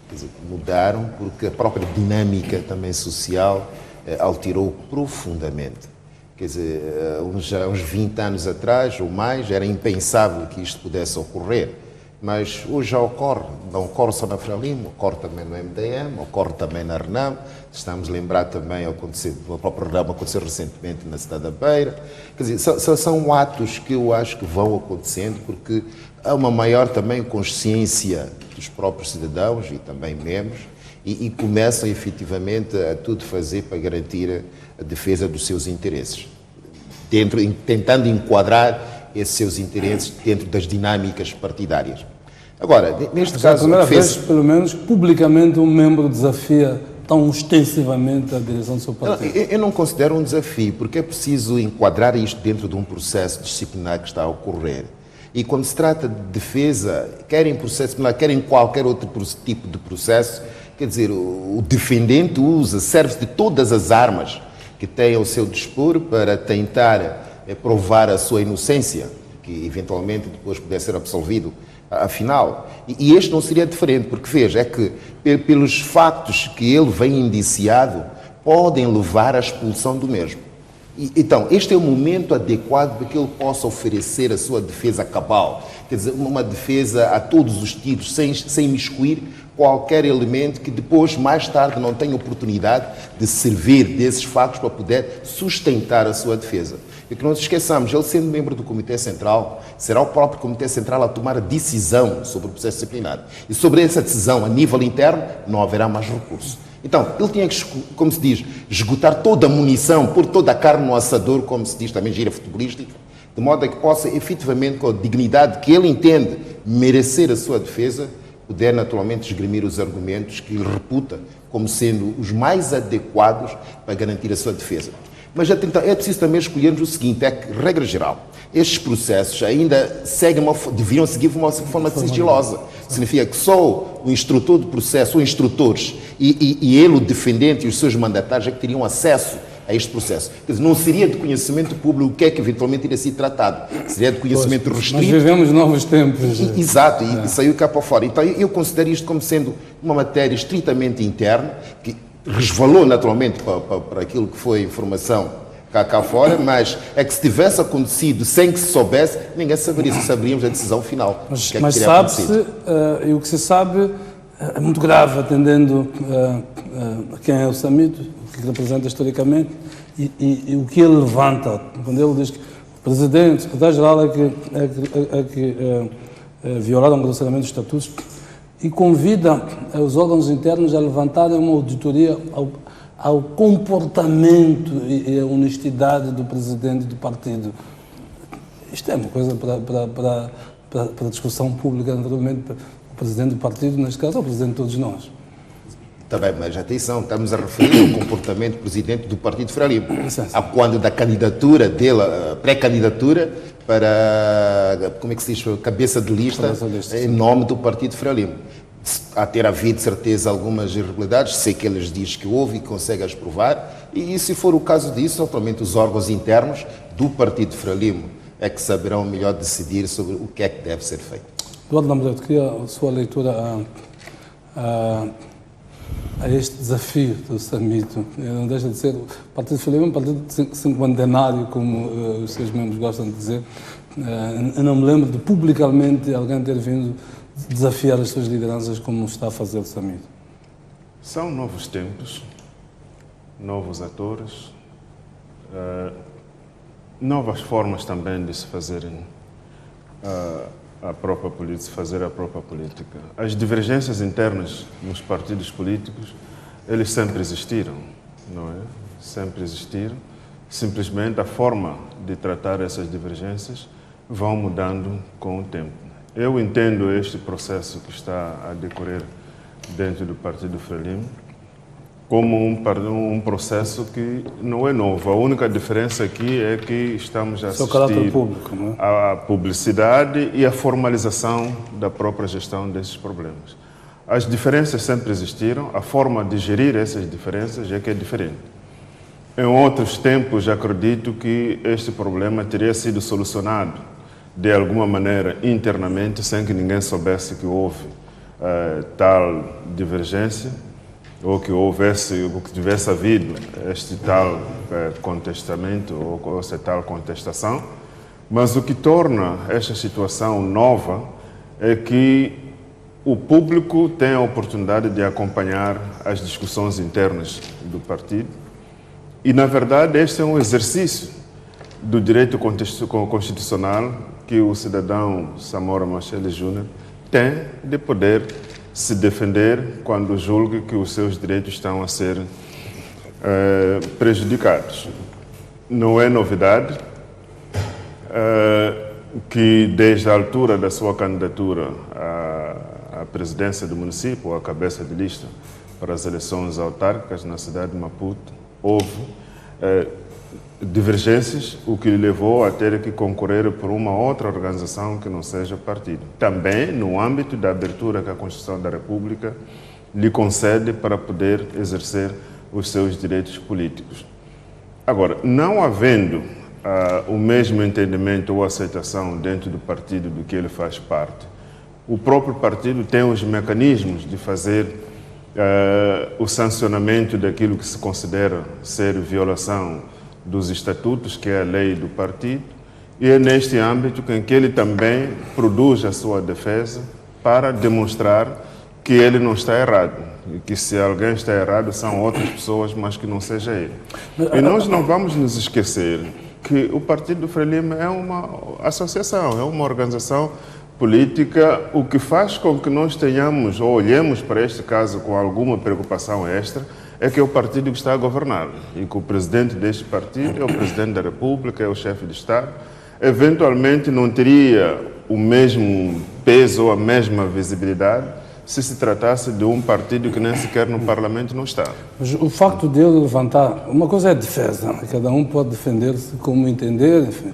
Quer dizer, mudaram porque a própria dinâmica também social alterou profundamente. Quer dizer, uns 20 anos atrás ou mais era impensável que isto pudesse ocorrer. Mas hoje já ocorre, não ocorre só na Frelimo, ocorre também no MDM, ocorre também na RENAM. Estamos a lembrar também, a própria RENAM aconteceu recentemente na Cidade da Beira. Quer dizer, são atos que eu acho que vão acontecendo porque há uma maior também consciência dos próprios cidadãos e também membros e começam efetivamente a tudo fazer para garantir a defesa dos seus interesses, tentando enquadrar esses seus interesses dentro das dinâmicas partidárias. Agora, neste caso... É a primeira vez, pelo menos, publicamente um membro desafia tão extensivamente a direção do seu partido. Eu não considero um desafio, porque é preciso enquadrar isto dentro de um processo disciplinar que está a ocorrer. E quando se trata de defesa, quer em processo disciplinar, quer em qualquer outro tipo de processo, quer dizer, o defendente serve-se de todas as armas que tem ao seu dispor para tentar provar a sua inocência, que eventualmente depois pudesse ser absolvido, afinal. E este não seria diferente, porque veja, é que pelos factos que ele vem indiciado, podem levar à expulsão do mesmo. Então, este é o momento adequado para que ele possa oferecer a sua defesa cabal, quer dizer, uma defesa a todos os títulos, sem imiscuir qualquer elemento que depois, mais tarde, não tenha oportunidade de servir desses factos para poder sustentar a sua defesa. E que não nos esqueçamos, ele sendo membro do Comitê Central, será o próprio Comitê Central a tomar a decisão sobre o processo disciplinar. E sobre essa decisão, a nível interno, não haverá mais recurso. Então, ele tinha que, como se diz, esgotar toda a munição, pôr toda a carne no assador, como se diz também gira futebolística, de modo a que possa, efetivamente, com a dignidade que ele entende merecer a sua defesa, poder naturalmente esgrimir os argumentos que ele reputa como sendo os mais adequados para garantir a sua defesa. Mas é preciso também escolhermos o seguinte, é que, regra geral, estes processos ainda deveriam seguir de uma forma sigilosa. Significa que só o instrutor do processo, ou instrutores, e ele, o defendente e os seus mandatários, é que teriam acesso a este processo. Quer dizer, não seria de conhecimento público o que é que eventualmente iria ser tratado. Seria de conhecimento restrito. Nós vivemos novos tempos. Exato, e saiu cá para fora. Então eu considero isto como sendo uma matéria estritamente interna, que resvalou naturalmente para aquilo que foi informação cá fora, mas é que se tivesse acontecido sem que se soubesse, ninguém saberia, se saberíamos a decisão final. Mas sabe-se, e o que se sabe é muito grave, atendendo a quem é o Samito, o que representa historicamente, e o que ele levanta, quando ele diz que o Presidente, o Secretário-Geral é que violaram grosseiramente os estatutos, e convida os órgãos internos a levantarem uma auditoria ao comportamento e à honestidade do presidente do partido. Isto é uma coisa para discussão pública, naturalmente, o presidente do partido, neste caso, é o presidente de todos nós. Está bem, mas atenção, estamos a referir ao comportamento do presidente do Partido Frelimo. A quando da candidatura dele, a pré-candidatura para, como é que se diz, cabeça de lista, em nome do Partido Frelimo. A ter havido, de certeza, algumas irregularidades, sei que eles dizem que houve e conseguem as provar, e se for o caso disso, naturalmente os órgãos internos do Partido Frelimo é que saberão melhor decidir sobre o que é que deve ser feito. Eduardo Lambrete, queria a sua leitura a este desafio do Samito. Não deixa de ser, o Partido Frelimo é um partido cinquentenário, como os seus membros gostam de dizer. Eu não me lembro de publicamente alguém ter vindo desafiar as suas lideranças como está a fazer o Samito. São novos tempos, novos atores, novas formas também de se fazerem a própria política, fazer a própria política. As divergências internas nos partidos políticos, eles sempre existiram, não é? Sempre existiram. Simplesmente a forma de tratar essas divergências vão mudando com o tempo. Eu entendo este processo que está a decorrer dentro do Partido Frelimo como um processo que não é novo. A única diferença aqui é que estamos a assistir à publicidade e à formalização da própria gestão desses problemas. As diferenças sempre existiram, a forma de gerir essas diferenças é que é diferente. Em outros tempos, acredito que este problema teria sido solucionado de alguma maneira internamente, sem que ninguém soubesse que houve tal divergência, ou que tivesse havido este tal contestamento, ou essa tal contestação. Mas o que torna esta situação nova é que o público tem a oportunidade de acompanhar as discussões internas do partido e, na verdade, este é um exercício do direito constitucional que o cidadão Samora Machel Júnior tem de poder se defender quando julgue que os seus direitos estão a ser prejudicados. Não é novidade que desde a altura da sua candidatura à presidência do município, ou à cabeça de lista para as eleições autárquicas na cidade de Maputo, houve divergências, o que lhe levou a ter que concorrer por uma outra organização que não seja partido. Também no âmbito da abertura que a Constituição da República lhe concede para poder exercer os seus direitos políticos. Agora, não havendo o mesmo entendimento ou aceitação dentro do partido do que ele faz parte, o próprio partido tem os mecanismos de fazer o sancionamento daquilo que se considera ser violação dos estatutos, que é a lei do partido, e é neste âmbito em que ele também produz a sua defesa para demonstrar que ele não está errado, e que se alguém está errado são outras pessoas, mas que não seja ele. E nós não vamos nos esquecer que o Partido do Frelimo é uma associação, é uma organização política, o que faz com que nós tenhamos, ou olhemos para este caso com alguma preocupação extra, é que é o partido que está a governar e que o presidente deste partido é o presidente da República, é o chefe de Estado. Eventualmente não teria o mesmo peso ou a mesma visibilidade se tratasse de um partido que nem sequer no Parlamento não está. Mas o facto dele levantar, uma coisa é a defesa, cada um pode defender-se como entender, enfim.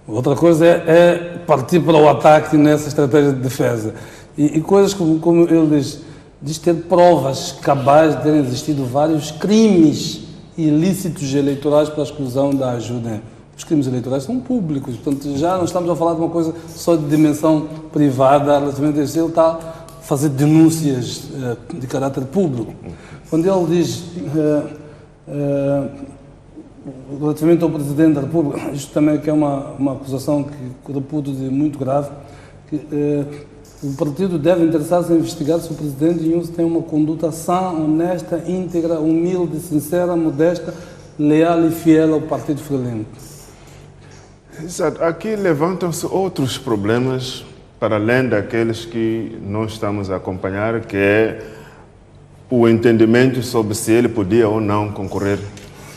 Outra coisa é partir para o ataque nessa estratégia de defesa. E coisas como ele diz ter provas cabais de terem existido vários crimes ilícitos eleitorais para a exclusão da ajuda. Os crimes eleitorais são públicos, portanto já não estamos a falar de uma coisa só de dimensão privada relativamente a isso. Ele está a fazer denúncias de caráter público. Quando ele diz relativamente ao Presidente da República, isto também que é uma acusação que reputo de muito grave, que o partido deve interessar-se em investigar se o Presidente Inhosso tem uma conduta sã, honesta, íntegra, humilde, sincera, modesta, leal e fiel ao Partido Frelimo. Exato. Aqui levantam-se outros problemas para além daqueles que nós estamos a acompanhar, que é o entendimento sobre se ele podia ou não concorrer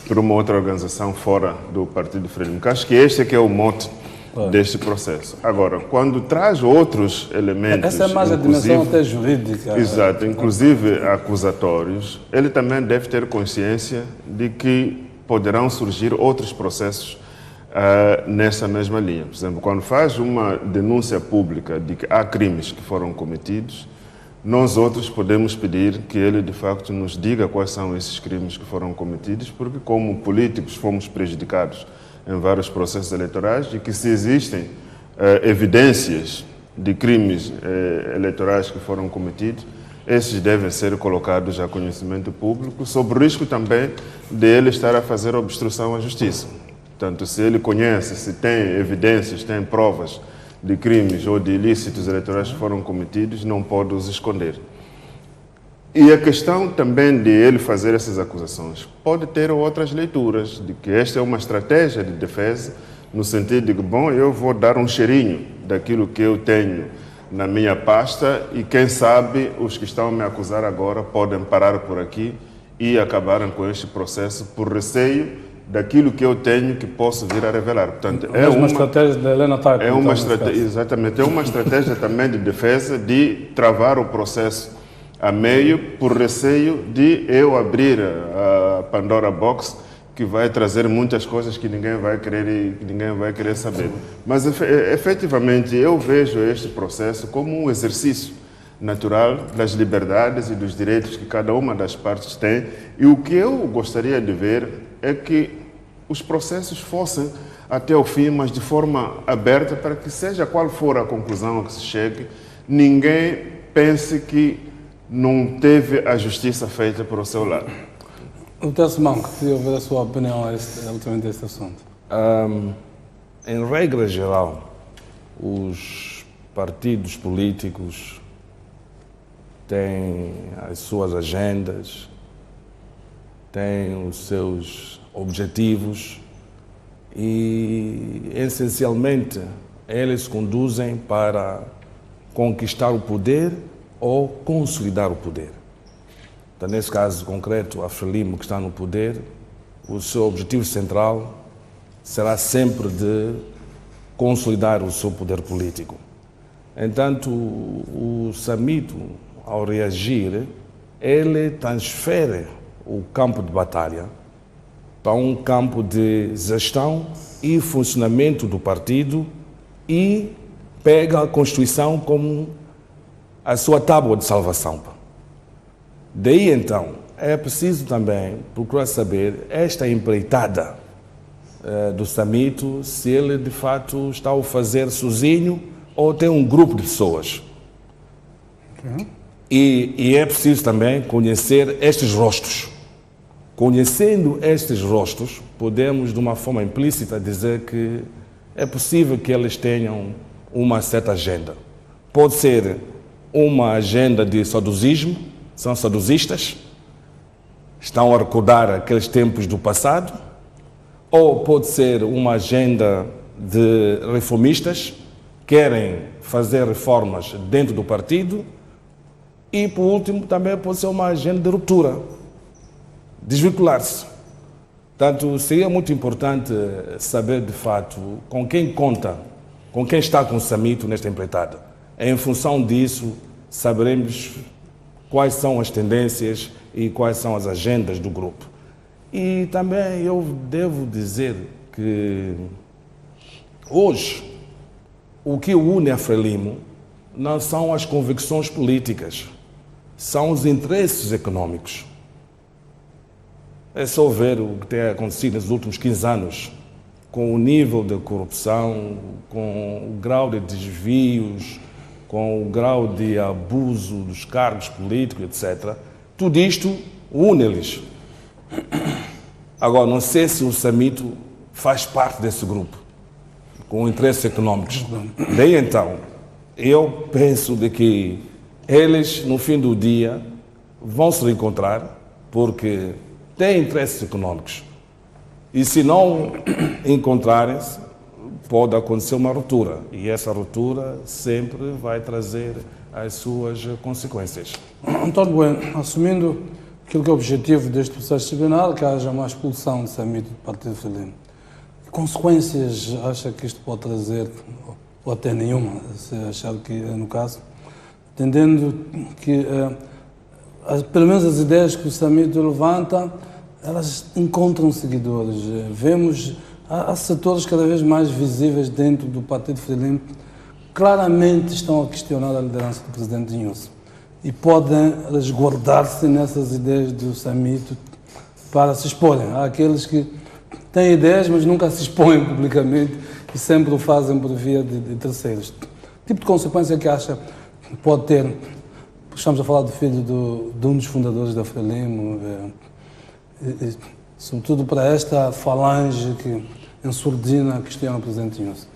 por uma outra organização fora do Partido Frelimo. Acho que este é que é o mote deste processo. Agora, quando traz outros elementos... Essa é mais a dimensão até jurídica. Exato, inclusive acusatórios, ele também deve ter consciência de que poderão surgir outros processos nessa mesma linha. Por exemplo, quando faz uma denúncia pública de que há crimes que foram cometidos, nós outros podemos pedir que ele, de facto, nos diga quais são esses crimes que foram cometidos, porque como políticos fomos prejudicados em vários processos eleitorais e que se existem evidências de crimes eleitorais que foram cometidos, esses devem ser colocados a conhecimento público, sob o risco também de ele estar a fazer obstrução à justiça. Portanto, se ele conhece, se tem evidências, tem provas de crimes ou de ilícitos eleitorais que foram cometidos, não pode os esconder. E a questão também de ele fazer essas acusações pode ter outras leituras, de que esta é uma estratégia de defesa, no sentido de que, bom, eu vou dar um cheirinho daquilo que eu tenho na minha pasta e quem sabe os que estão a me acusar agora podem parar por aqui e acabarem com este processo por receio daquilo que eu tenho que posso vir a revelar. Portanto, é uma estratégia da Helena Taipa. É uma estratégia, exatamente, é uma estratégia também de defesa, de travar o processo a meio por receio de eu abrir a Pandora Box, que vai trazer muitas coisas que ninguém vai querer saber. Mas efetivamente eu vejo este processo como um exercício natural das liberdades e dos direitos que cada uma das partes tem, e o que eu gostaria de ver é que os processos fossem até o fim, mas de forma aberta, para que seja qual for a conclusão a que se chegue, ninguém pense que não teve a justiça feita por o seu lado. O Tessimão, queria ouvir a sua opinião relativamente a este assunto. Em regra geral, os partidos políticos têm as suas agendas, têm os seus objetivos e, essencialmente, eles conduzem para conquistar o poder ou consolidar o poder. Então, nesse caso concreto, a Frelimo, que está no poder, o seu objetivo central será sempre de consolidar o seu poder político. Entanto, o Samito, ao reagir, ele transfere o campo de batalha para um campo de gestão e funcionamento do partido e pega a Constituição como a sua tábua de salvação. Daí, então, é preciso também procurar saber esta empreitada do Samito, se ele, de fato, está a fazer sozinho ou tem um grupo de pessoas. E é preciso também conhecer estes rostos. Conhecendo estes rostos, podemos, de uma forma implícita, dizer que é possível que eles tenham uma certa agenda. Pode ser uma agenda de saudosismo, são saudosistas, estão a recordar aqueles tempos do passado, ou pode ser uma agenda de reformistas, querem fazer reformas dentro do partido, e, por último, também pode ser uma agenda de ruptura, desvincular-se. Portanto, seria muito importante saber, de fato, com quem conta, com quem está com o Samito nesta empreitada. Em função disso, saberemos quais são as tendências e quais são as agendas do grupo. E também eu devo dizer que hoje o que une a Frelimo não são as convicções políticas, são os interesses econômicos. É só ver o que tem acontecido nos últimos 15 anos, com o nível de corrupção, com o grau de desvios, com o grau de abuso dos cargos políticos, etc. Tudo isto une-lhes. Agora, não sei se o Samito faz parte desse grupo, com interesses econômicos. Daí então, eu penso de que eles, no fim do dia, vão se reencontrar, porque têm interesses econômicos. E se não encontrarem-se, pode acontecer uma ruptura. E essa ruptura sempre vai trazer as suas consequências. António Bueno, assumindo aquilo que é o objetivo deste processo disciplinar, que haja uma expulsão de Samito do Partido Frelimo, que consequências acha que isto pode trazer, ou até nenhuma, se achar que é no caso, entendendo que pelo menos as ideias que o Samito levanta, elas encontram seguidores. Vemos, há setores cada vez mais visíveis dentro do Partido Frelimo que claramente estão a questionar a liderança do presidente Inhosso e podem resguardar-se nessas ideias do Samito para se exporem. Há aqueles que têm ideias, mas nunca se expõem publicamente e sempre o fazem por via de terceiros. Que tipo de consequência que acha que pode ter? Estamos a falar do filho de um dos fundadores da Frelimo, sobretudo para esta falange que ensurdina questiona o presidente Inhosso.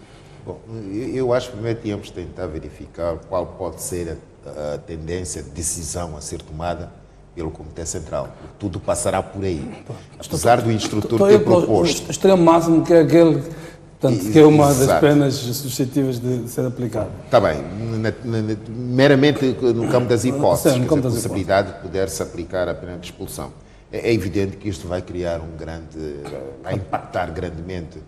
Bom, eu acho que primeiro tínhamos de tentar verificar qual pode ser a tendência de decisão a ser tomada pelo Comitê Central. Tudo passará por aí. Apesar do instrutor ter proposto... O extremo máximo que é aquele, portanto, que é uma das penas suscetíveis de ser aplicado. Está bem, meramente no campo das hipóteses, a possibilidade de poder-se aplicar a pena de expulsão. É evidente que isto vai criar vai impactar grandemente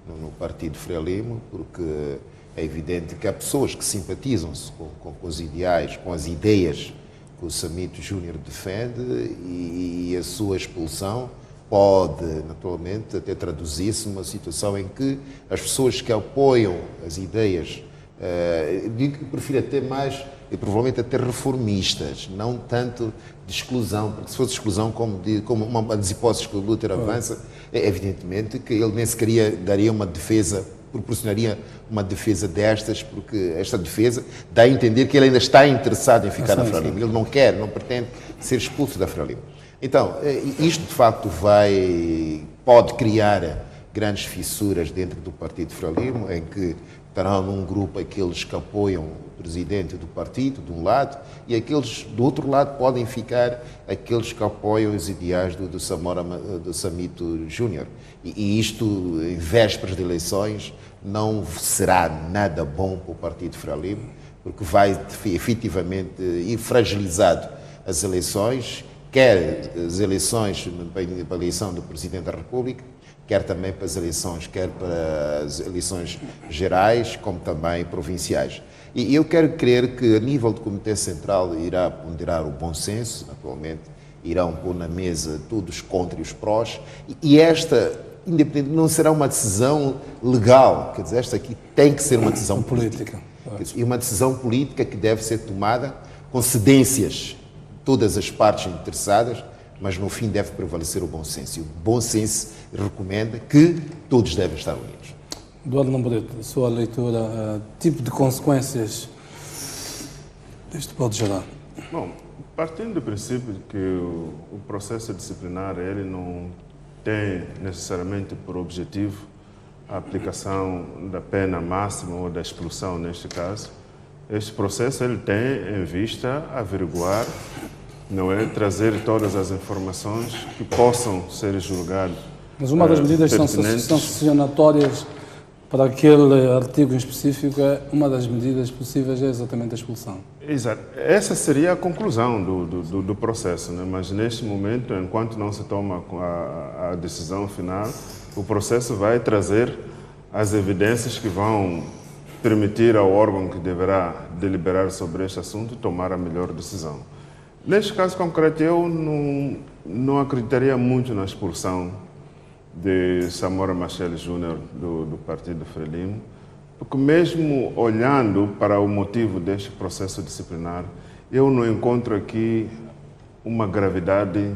no Partido Frelimo, porque é evidente que há pessoas que simpatizam com os ideais, com as ideias que o Samito Júnior defende, e a sua expulsão pode, naturalmente, até traduzir-se numa situação em que as pessoas que apoiam as ideias, digo que prefiro até mais, e provavelmente até reformistas, não tanto de exclusão, porque se fosse exclusão, como uma das hipóteses que o Luther avança, é evidentemente que ele nem sequer daria uma defesa, proporcionaria uma defesa destas, porque esta defesa dá a entender que ele ainda está interessado em ficar na Frelimo. Ele não quer, não pretende ser expulso da Frelimo. Então, isto de facto pode criar grandes fissuras dentro do Partido Frelimo, em que estarão num grupo aqueles que apoiam o presidente do partido, de um lado, e aqueles do outro lado podem ficar aqueles que apoiam os ideais do Samito Júnior. E isto, em vésperas de eleições, não será nada bom para o Partido Frelimo, porque vai efetivamente ir fragilizado as eleições, quer as eleições para a eleição do Presidente da República, quer também para as eleições, quer para as eleições gerais, como também provinciais. E eu quero crer que, a nível do Comitê Central, irá ponderar o bom senso, naturalmente, irão pôr na mesa todos os contras e os prós, e esta, independente, não será uma decisão legal, quer dizer, esta aqui tem que ser uma decisão política. E uma decisão política que deve ser tomada com cedências de todas as partes interessadas, mas no fim deve prevalecer o bom senso. E o bom senso recomenda que todos devem estar unidos. Eduardo Lambreta, a sua leitura, tipo de consequências isto pode gerar? Bom, partindo do princípio de que o processo disciplinar ele não tem necessariamente por objetivo a aplicação da pena máxima ou da expulsão neste caso, este processo ele tem em vista averiguar, não é, trazer todas as informações que possam ser julgadas. Mas uma das medidas são sancionatórias para aquele artigo em específico, uma das medidas possíveis é exatamente a expulsão. Exato. Essa seria a conclusão do processo, né? Mas neste momento, enquanto não se toma a decisão final, o processo vai trazer as evidências que vão permitir ao órgão que deverá deliberar sobre este assunto tomar a melhor decisão. Neste caso concreto, eu não acreditaria muito na expulsão de Samora Machel Júnior do Partido Frelimo, porque mesmo olhando para o motivo deste processo disciplinar, eu não encontro aqui uma gravidade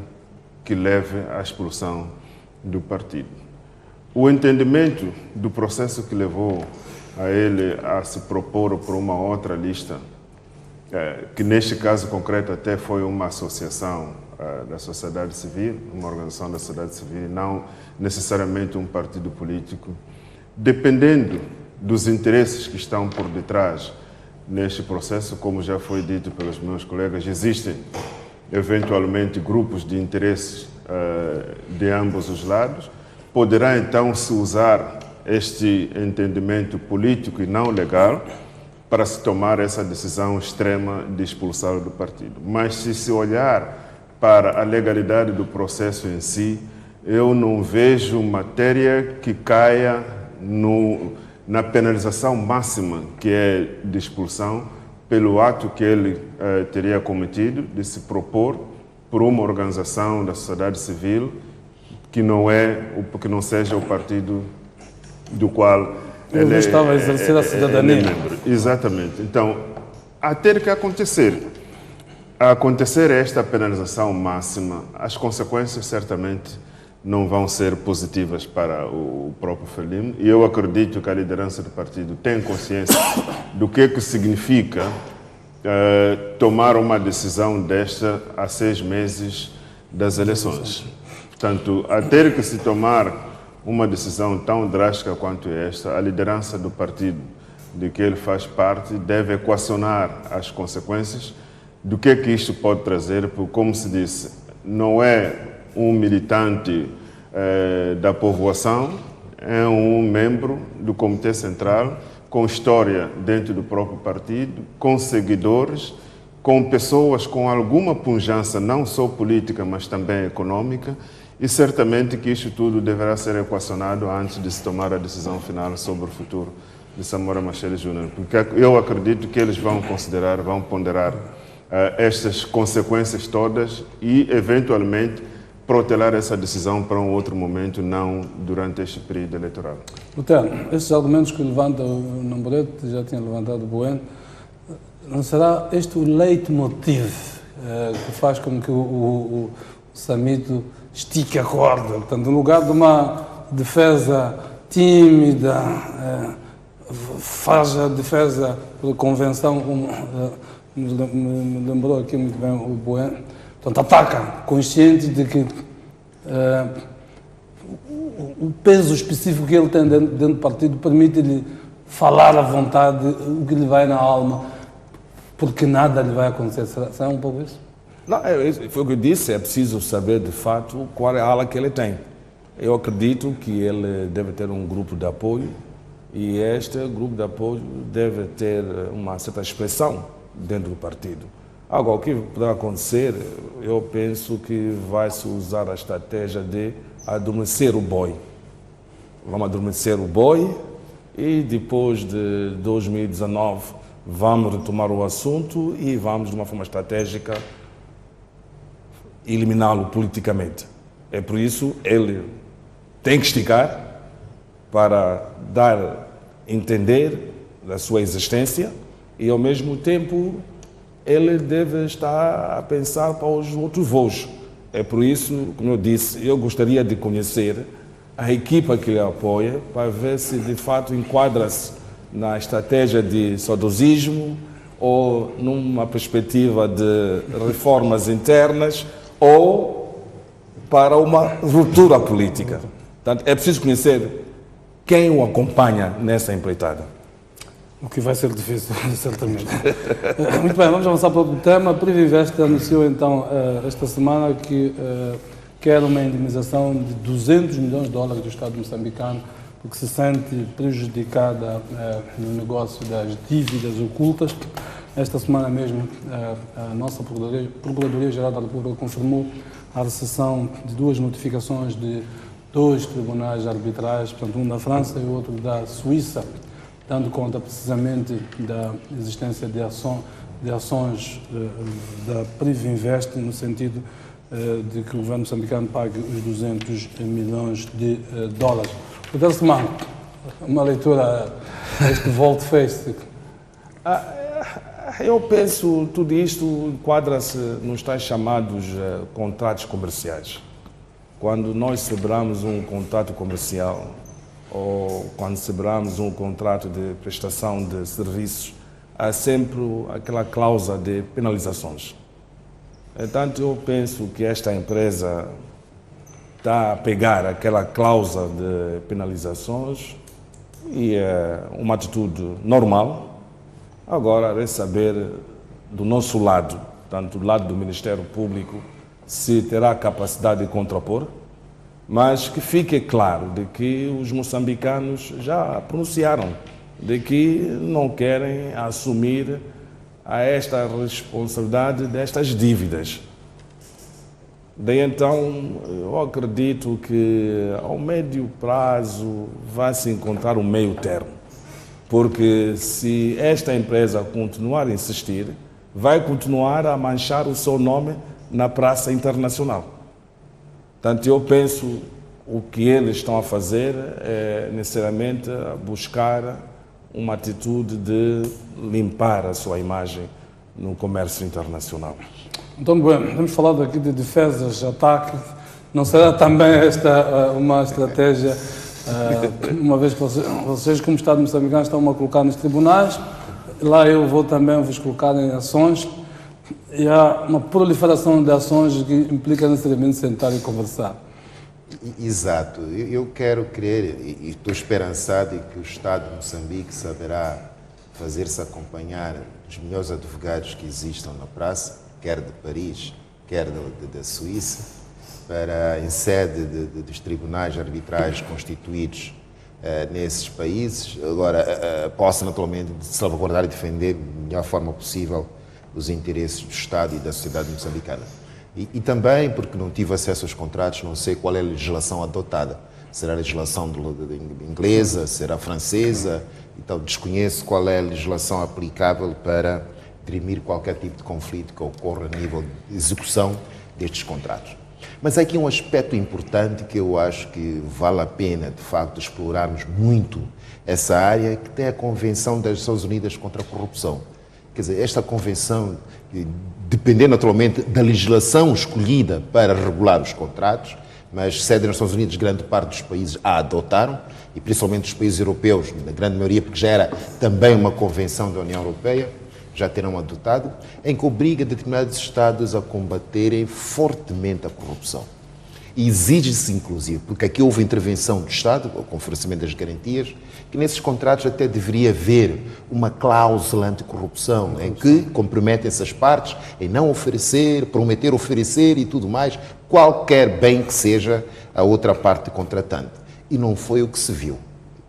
que leve à expulsão do partido. O entendimento do processo que levou a ele a se propor por uma outra lista, que neste caso concreto até foi uma associação da sociedade civil, uma organização da sociedade civil, não necessariamente um partido político, dependendo dos interesses que estão por detrás neste processo, como já foi dito pelos meus colegas, existem eventualmente grupos de interesses de ambos os lados. Poderá então se usar este entendimento político e não legal para se tomar essa decisão extrema de expulsá-lo do partido. Mas se olhar para a legalidade do processo em si, eu não vejo matéria que caia na penalização máxima, que é de expulsão, pelo ato que ele teria cometido de se propor por uma organização da sociedade civil que não seja o partido do qual ele estava a exercer a cidadania. Ele é membro. Exatamente. Então, a ter que acontecer esta penalização máxima, as consequências certamente não vão ser positivas para o próprio Frelimo, e eu acredito que a liderança do partido tem consciência do que significa tomar uma decisão desta a 6 meses das eleições. Portanto, a ter que se tomar uma decisão tão drástica quanto esta, a liderança do partido de que ele faz parte deve equacionar as consequências do que isto pode trazer, porque, como se disse, não é um militante da povoação, é um membro do Comitê Central, com história dentro do próprio partido, com seguidores, com pessoas com alguma pujança, não só política, mas também econômica, e certamente que isto tudo deverá ser equacionado antes de se tomar a decisão final sobre o futuro de Samora Machel Júnior, porque eu acredito que eles vão considerar, vão ponderar estas consequências todas e, eventualmente, protelar essa decisão para um outro momento, não durante este período eleitoral. Lutero, estes argumentos que levanta o Namborete, já tinha levantado o Bueno, não será este o leitmotiv que faz com que o Samito estique a corda? Portanto, no lugar de uma defesa tímida, faz a defesa por convenção, como me lembrou aqui muito bem o Bueno. Portanto, ataca, consciente de que o peso específico que ele tem dentro do partido permite-lhe falar à vontade o que lhe vai na alma, porque nada lhe vai acontecer. Será um pouco isso? Não, foi o que eu disse, é preciso saber de fato qual é a ala que ele tem. Eu acredito que ele deve ter um grupo de apoio e este grupo de apoio deve ter uma certa expressão dentro do partido. Agora, o que poderá acontecer, eu penso que vai-se usar a estratégia de adormecer o boi. Vamos adormecer o boi e depois de 2019 vamos retomar o assunto e vamos, de uma forma estratégica, eliminá-lo politicamente. É por isso ele tem que esticar para dar a entender da sua existência e, ao mesmo tempo, ele deve estar a pensar para os outros voos. É por isso, como eu disse, eu gostaria de conhecer a equipa que ele apoia para ver se de fato enquadra-se na estratégia de saudosismo ou numa perspectiva de reformas internas ou para uma ruptura política. Portanto, é preciso conhecer quem o acompanha nessa empreitada. O que vai ser difícil, certamente. Muito bem, vamos avançar para outro tema. A Privinvest anunciou então esta semana que quer uma indemnização de $200 milhões do Estado moçambicano, porque se sente prejudicada no negócio das dívidas ocultas. Esta semana mesmo, a nossa Procuradoria-Geral da República confirmou a recepção de 2 notificações de 2 tribunais arbitrais, portanto, um da França e o outro da Suíça, dando conta precisamente da existência de ações da Privinvest, no sentido de que o governo moçambicano pague os $200 milhões. Doutor Semana, uma leitura a este volte-face. Eu penso que tudo isto enquadra-se nos tais chamados contratos comerciais. quando nós celebramos um contrato comercial ou quando celebramos um contrato de prestação de serviços, há sempre aquela cláusula de penalizações. Portanto, eu penso que esta empresa está a pegar aquela cláusula de penalizações e é uma atitude normal. Agora, é saber do nosso lado, tanto do lado do Ministério Público, se terá capacidade de contrapor, mas que fique claro de que os moçambicanos já pronunciaram de que não querem assumir a esta responsabilidade destas dívidas. Daí então, eu acredito que ao médio prazo vai se encontrar um meio termo, porque se esta empresa continuar a insistir, vai continuar a manchar o seu nome na praça internacional. Portanto, eu penso o que eles estão a fazer é necessariamente buscar uma atitude de limpar a sua imagem no comércio internacional. Então, bueno, temos falado aqui de defesas, ataques. Não será também esta uma estratégia, uma vez que vocês, como Estado moçambicano, estão a colocar nos tribunais, lá eu vou também vos colocar em ações, e há uma proliferação de ações que implica necessariamente sentar e conversar. Exato. Eu quero crer e estou esperançado que o Estado de Moçambique saberá fazer-se acompanhar dos melhores advogados que existam na praça, quer de Paris, quer da Suíça, para, em sede dos tribunais arbitrais constituídos nesses países, agora possa naturalmente salvaguardar e defender da melhor forma possível os interesses do Estado e da sociedade moçambicana. E também, porque não tive acesso aos contratos, não sei qual é a legislação adotada. Será a legislação inglesa, será francesa, então desconheço qual é a legislação aplicável para dirimir qualquer tipo de conflito que ocorra a nível de execução destes contratos. Mas há aqui um aspecto importante que eu acho que vale a pena, de facto, explorarmos muito essa área, que tem a Convenção das Nações Unidas contra a Corrupção. Quer dizer, esta convenção, dependendo naturalmente da legislação escolhida para regular os contratos, mas sede das Nações Unidas, grande parte dos países a adotaram, e principalmente os países europeus, na grande maioria, porque já era também uma convenção da União Europeia, já terão adotado, em que obriga determinados Estados a combaterem fortemente a corrupção. E exige-se, inclusive, porque aqui houve intervenção do Estado, com o oferecimento das garantias, que nesses contratos até deveria haver uma cláusula anticorrupção, em que comprometem essas partes em não oferecer, prometer oferecer e tudo mais, qualquer bem que seja a outra parte contratante. E não foi o que se viu.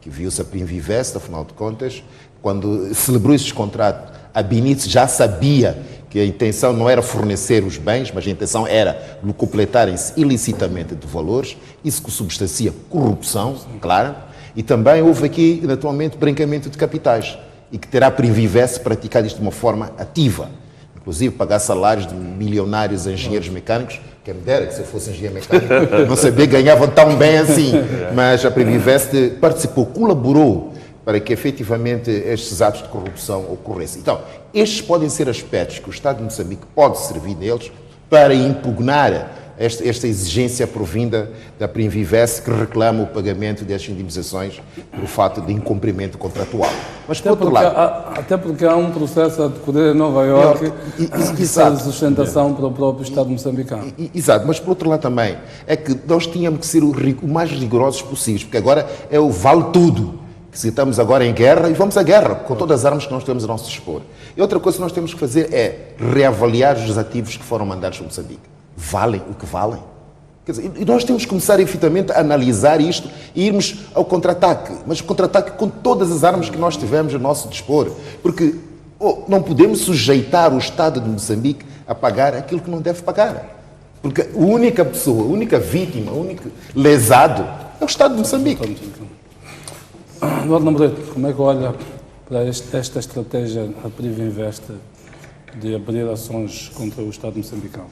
Que viu-se a Primvivest, afinal de contas, quando celebrou esses contratos, a Benítez já sabia que a intenção não era fornecer os bens, mas a intenção era completarem-se ilicitamente de valores, isso que substancia corrupção, claro, e também houve aqui, naturalmente, branqueamento de capitais, e que terá a Primvivest praticado isto de uma forma ativa, inclusive pagar salários de milionários engenheiros mecânicos, quem me dera que se eu fosse engenheiro mecânico, não sabia, ganhavam tão bem assim, mas a Primvivest participou, colaborou, para que efetivamente estes atos de corrupção ocorressem. Então, estes podem ser aspectos que o Estado de Moçambique pode servir neles para impugnar esta exigência provinda da Primvivest, que reclama o pagamento destas indemnizações por fato de incumprimento contratual. Mas, por outro lado... Até porque há um processo a decorrer em Nova Iorque que faz sustentação para o próprio Estado moçambicano. Exato, mas por outro lado também, é que nós tínhamos que ser o mais rigorosos possíveis, porque agora é o vale tudo. Se estamos agora em guerra, e vamos à guerra, com todas as armas que nós temos a nosso dispor. E outra coisa que nós temos que fazer é reavaliar os ativos que foram mandados para Moçambique. Valem o que valem? Quer dizer, e nós temos que começar efetivamente a analisar isto e irmos ao contra-ataque, mas contra-ataque com todas as armas que nós tivemos a nosso dispor. Porque não podemos sujeitar o Estado de Moçambique a pagar aquilo que não deve pagar. Porque a única pessoa, a única vítima, o único lesado é o Estado de Moçambique. Eduardo Namoreto, como é que olha para esta estratégia da Primvivest de abrir ações contra o Estado moçambicano?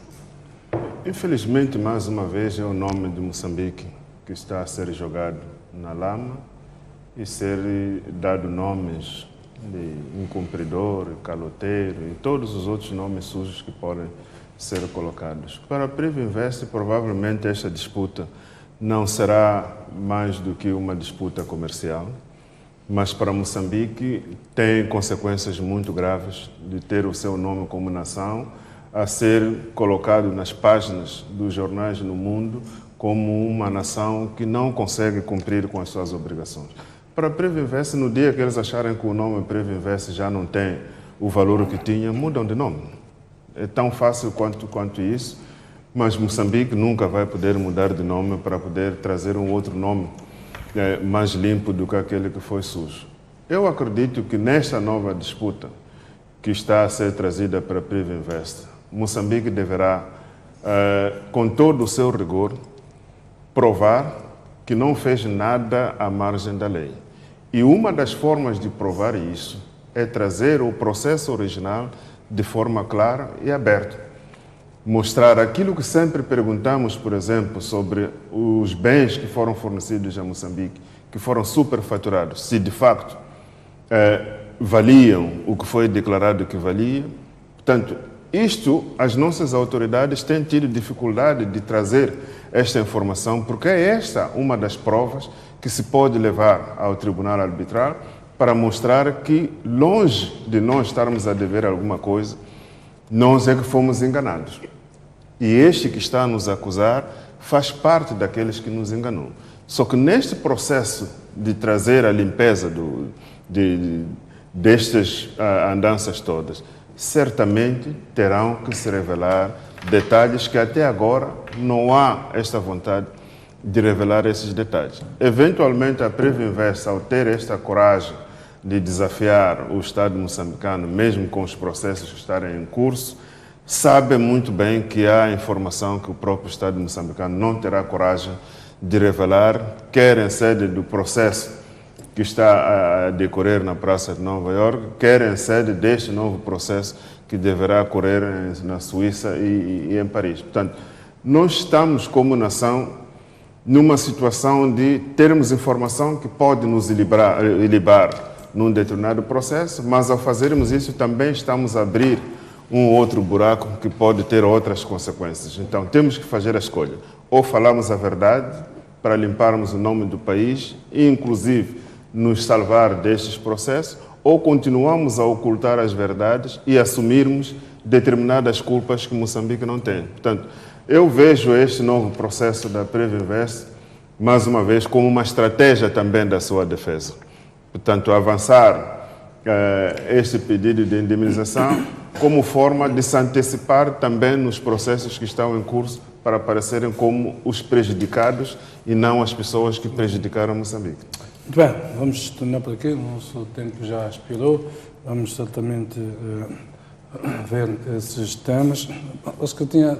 Infelizmente, mais uma vez, é o nome de Moçambique que está a ser jogado na lama e ser dado nomes de incumpridor, caloteiro e todos os outros nomes sujos que podem ser colocados. Para a Privinvest, provavelmente esta disputa não será mais do que uma disputa comercial, mas para Moçambique tem consequências muito graves de ter o seu nome como nação a ser colocado nas páginas dos jornais no mundo como uma nação que não consegue cumprir com as suas obrigações. Para a Privinvest, no dia que eles acharem que o nome Privinvest já não tem o valor que tinha, mudam de nome. É tão fácil quanto isso, mas Moçambique nunca vai poder mudar de nome para poder trazer um outro nome mais limpo do que aquele que foi sujo. Eu acredito que nesta nova disputa que está a ser trazida para a Privinvest, Moçambique deverá, com todo o seu rigor, provar que não fez nada à margem da lei. E uma das formas de provar isso é trazer o processo original de forma clara e aberta. Mostrar aquilo que sempre perguntamos, por exemplo, sobre os bens que foram fornecidos a Moçambique, que foram superfaturados, se de facto valiam o que foi declarado que valia. Portanto, isto, as nossas autoridades têm tido dificuldade de trazer esta informação, porque é esta uma das provas que se pode levar ao Tribunal Arbitral para mostrar que, longe de nós estarmos a dever alguma coisa, nós é que fomos enganados. E este que está a nos acusar faz parte daqueles que nos enganou. Só que neste processo de trazer a limpeza destas andanças todas, certamente terão que se revelar detalhes que até agora não há esta vontade de revelar esses detalhes. Eventualmente, a Privinvest, ao ter esta coragem de desafiar o Estado moçambicano, mesmo com os processos que estarem em curso, sabe muito bem que há informação que o próprio Estado moçambicano não terá coragem de revelar, quer em sede do processo que está a decorrer na Praça de Nova Iorque, quer em sede deste novo processo que deverá ocorrer na Suíça e em Paris. Portanto, nós estamos como nação numa situação de termos informação que pode nos ilibar num determinado processo, mas ao fazermos isso também estamos a abrir um outro buraco que pode ter outras consequências. Então temos que fazer a escolha. Ou falamos a verdade para limparmos o nome do país e inclusive nos salvar destes processos, ou continuamos a ocultar as verdades e assumirmos determinadas culpas que Moçambique não tem. Portanto, eu vejo este novo processo da Privinvest, mais uma vez, como uma estratégia também da sua defesa. Portanto, avançar este pedido de indemnização como forma de se antecipar também nos processos que estão em curso para aparecerem como os prejudicados e não as pessoas que prejudicaram Moçambique. Muito bem, vamos terminar por aqui, o nosso tempo já expirou, vamos certamente ver esses temas. Acho que eu tinha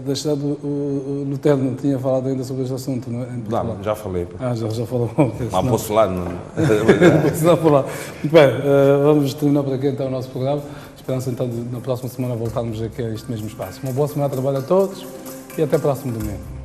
deixado o Luterno, não tinha falado ainda sobre este assunto, não é? Não, já falei. Já falou. Mas posso falar? Não. Não falar. Muito bem, vamos terminar por aqui então o nosso programa. Esperamos então na próxima semana voltarmos aqui a este mesmo espaço. Uma boa semana de trabalho a todos e até o próximo domingo.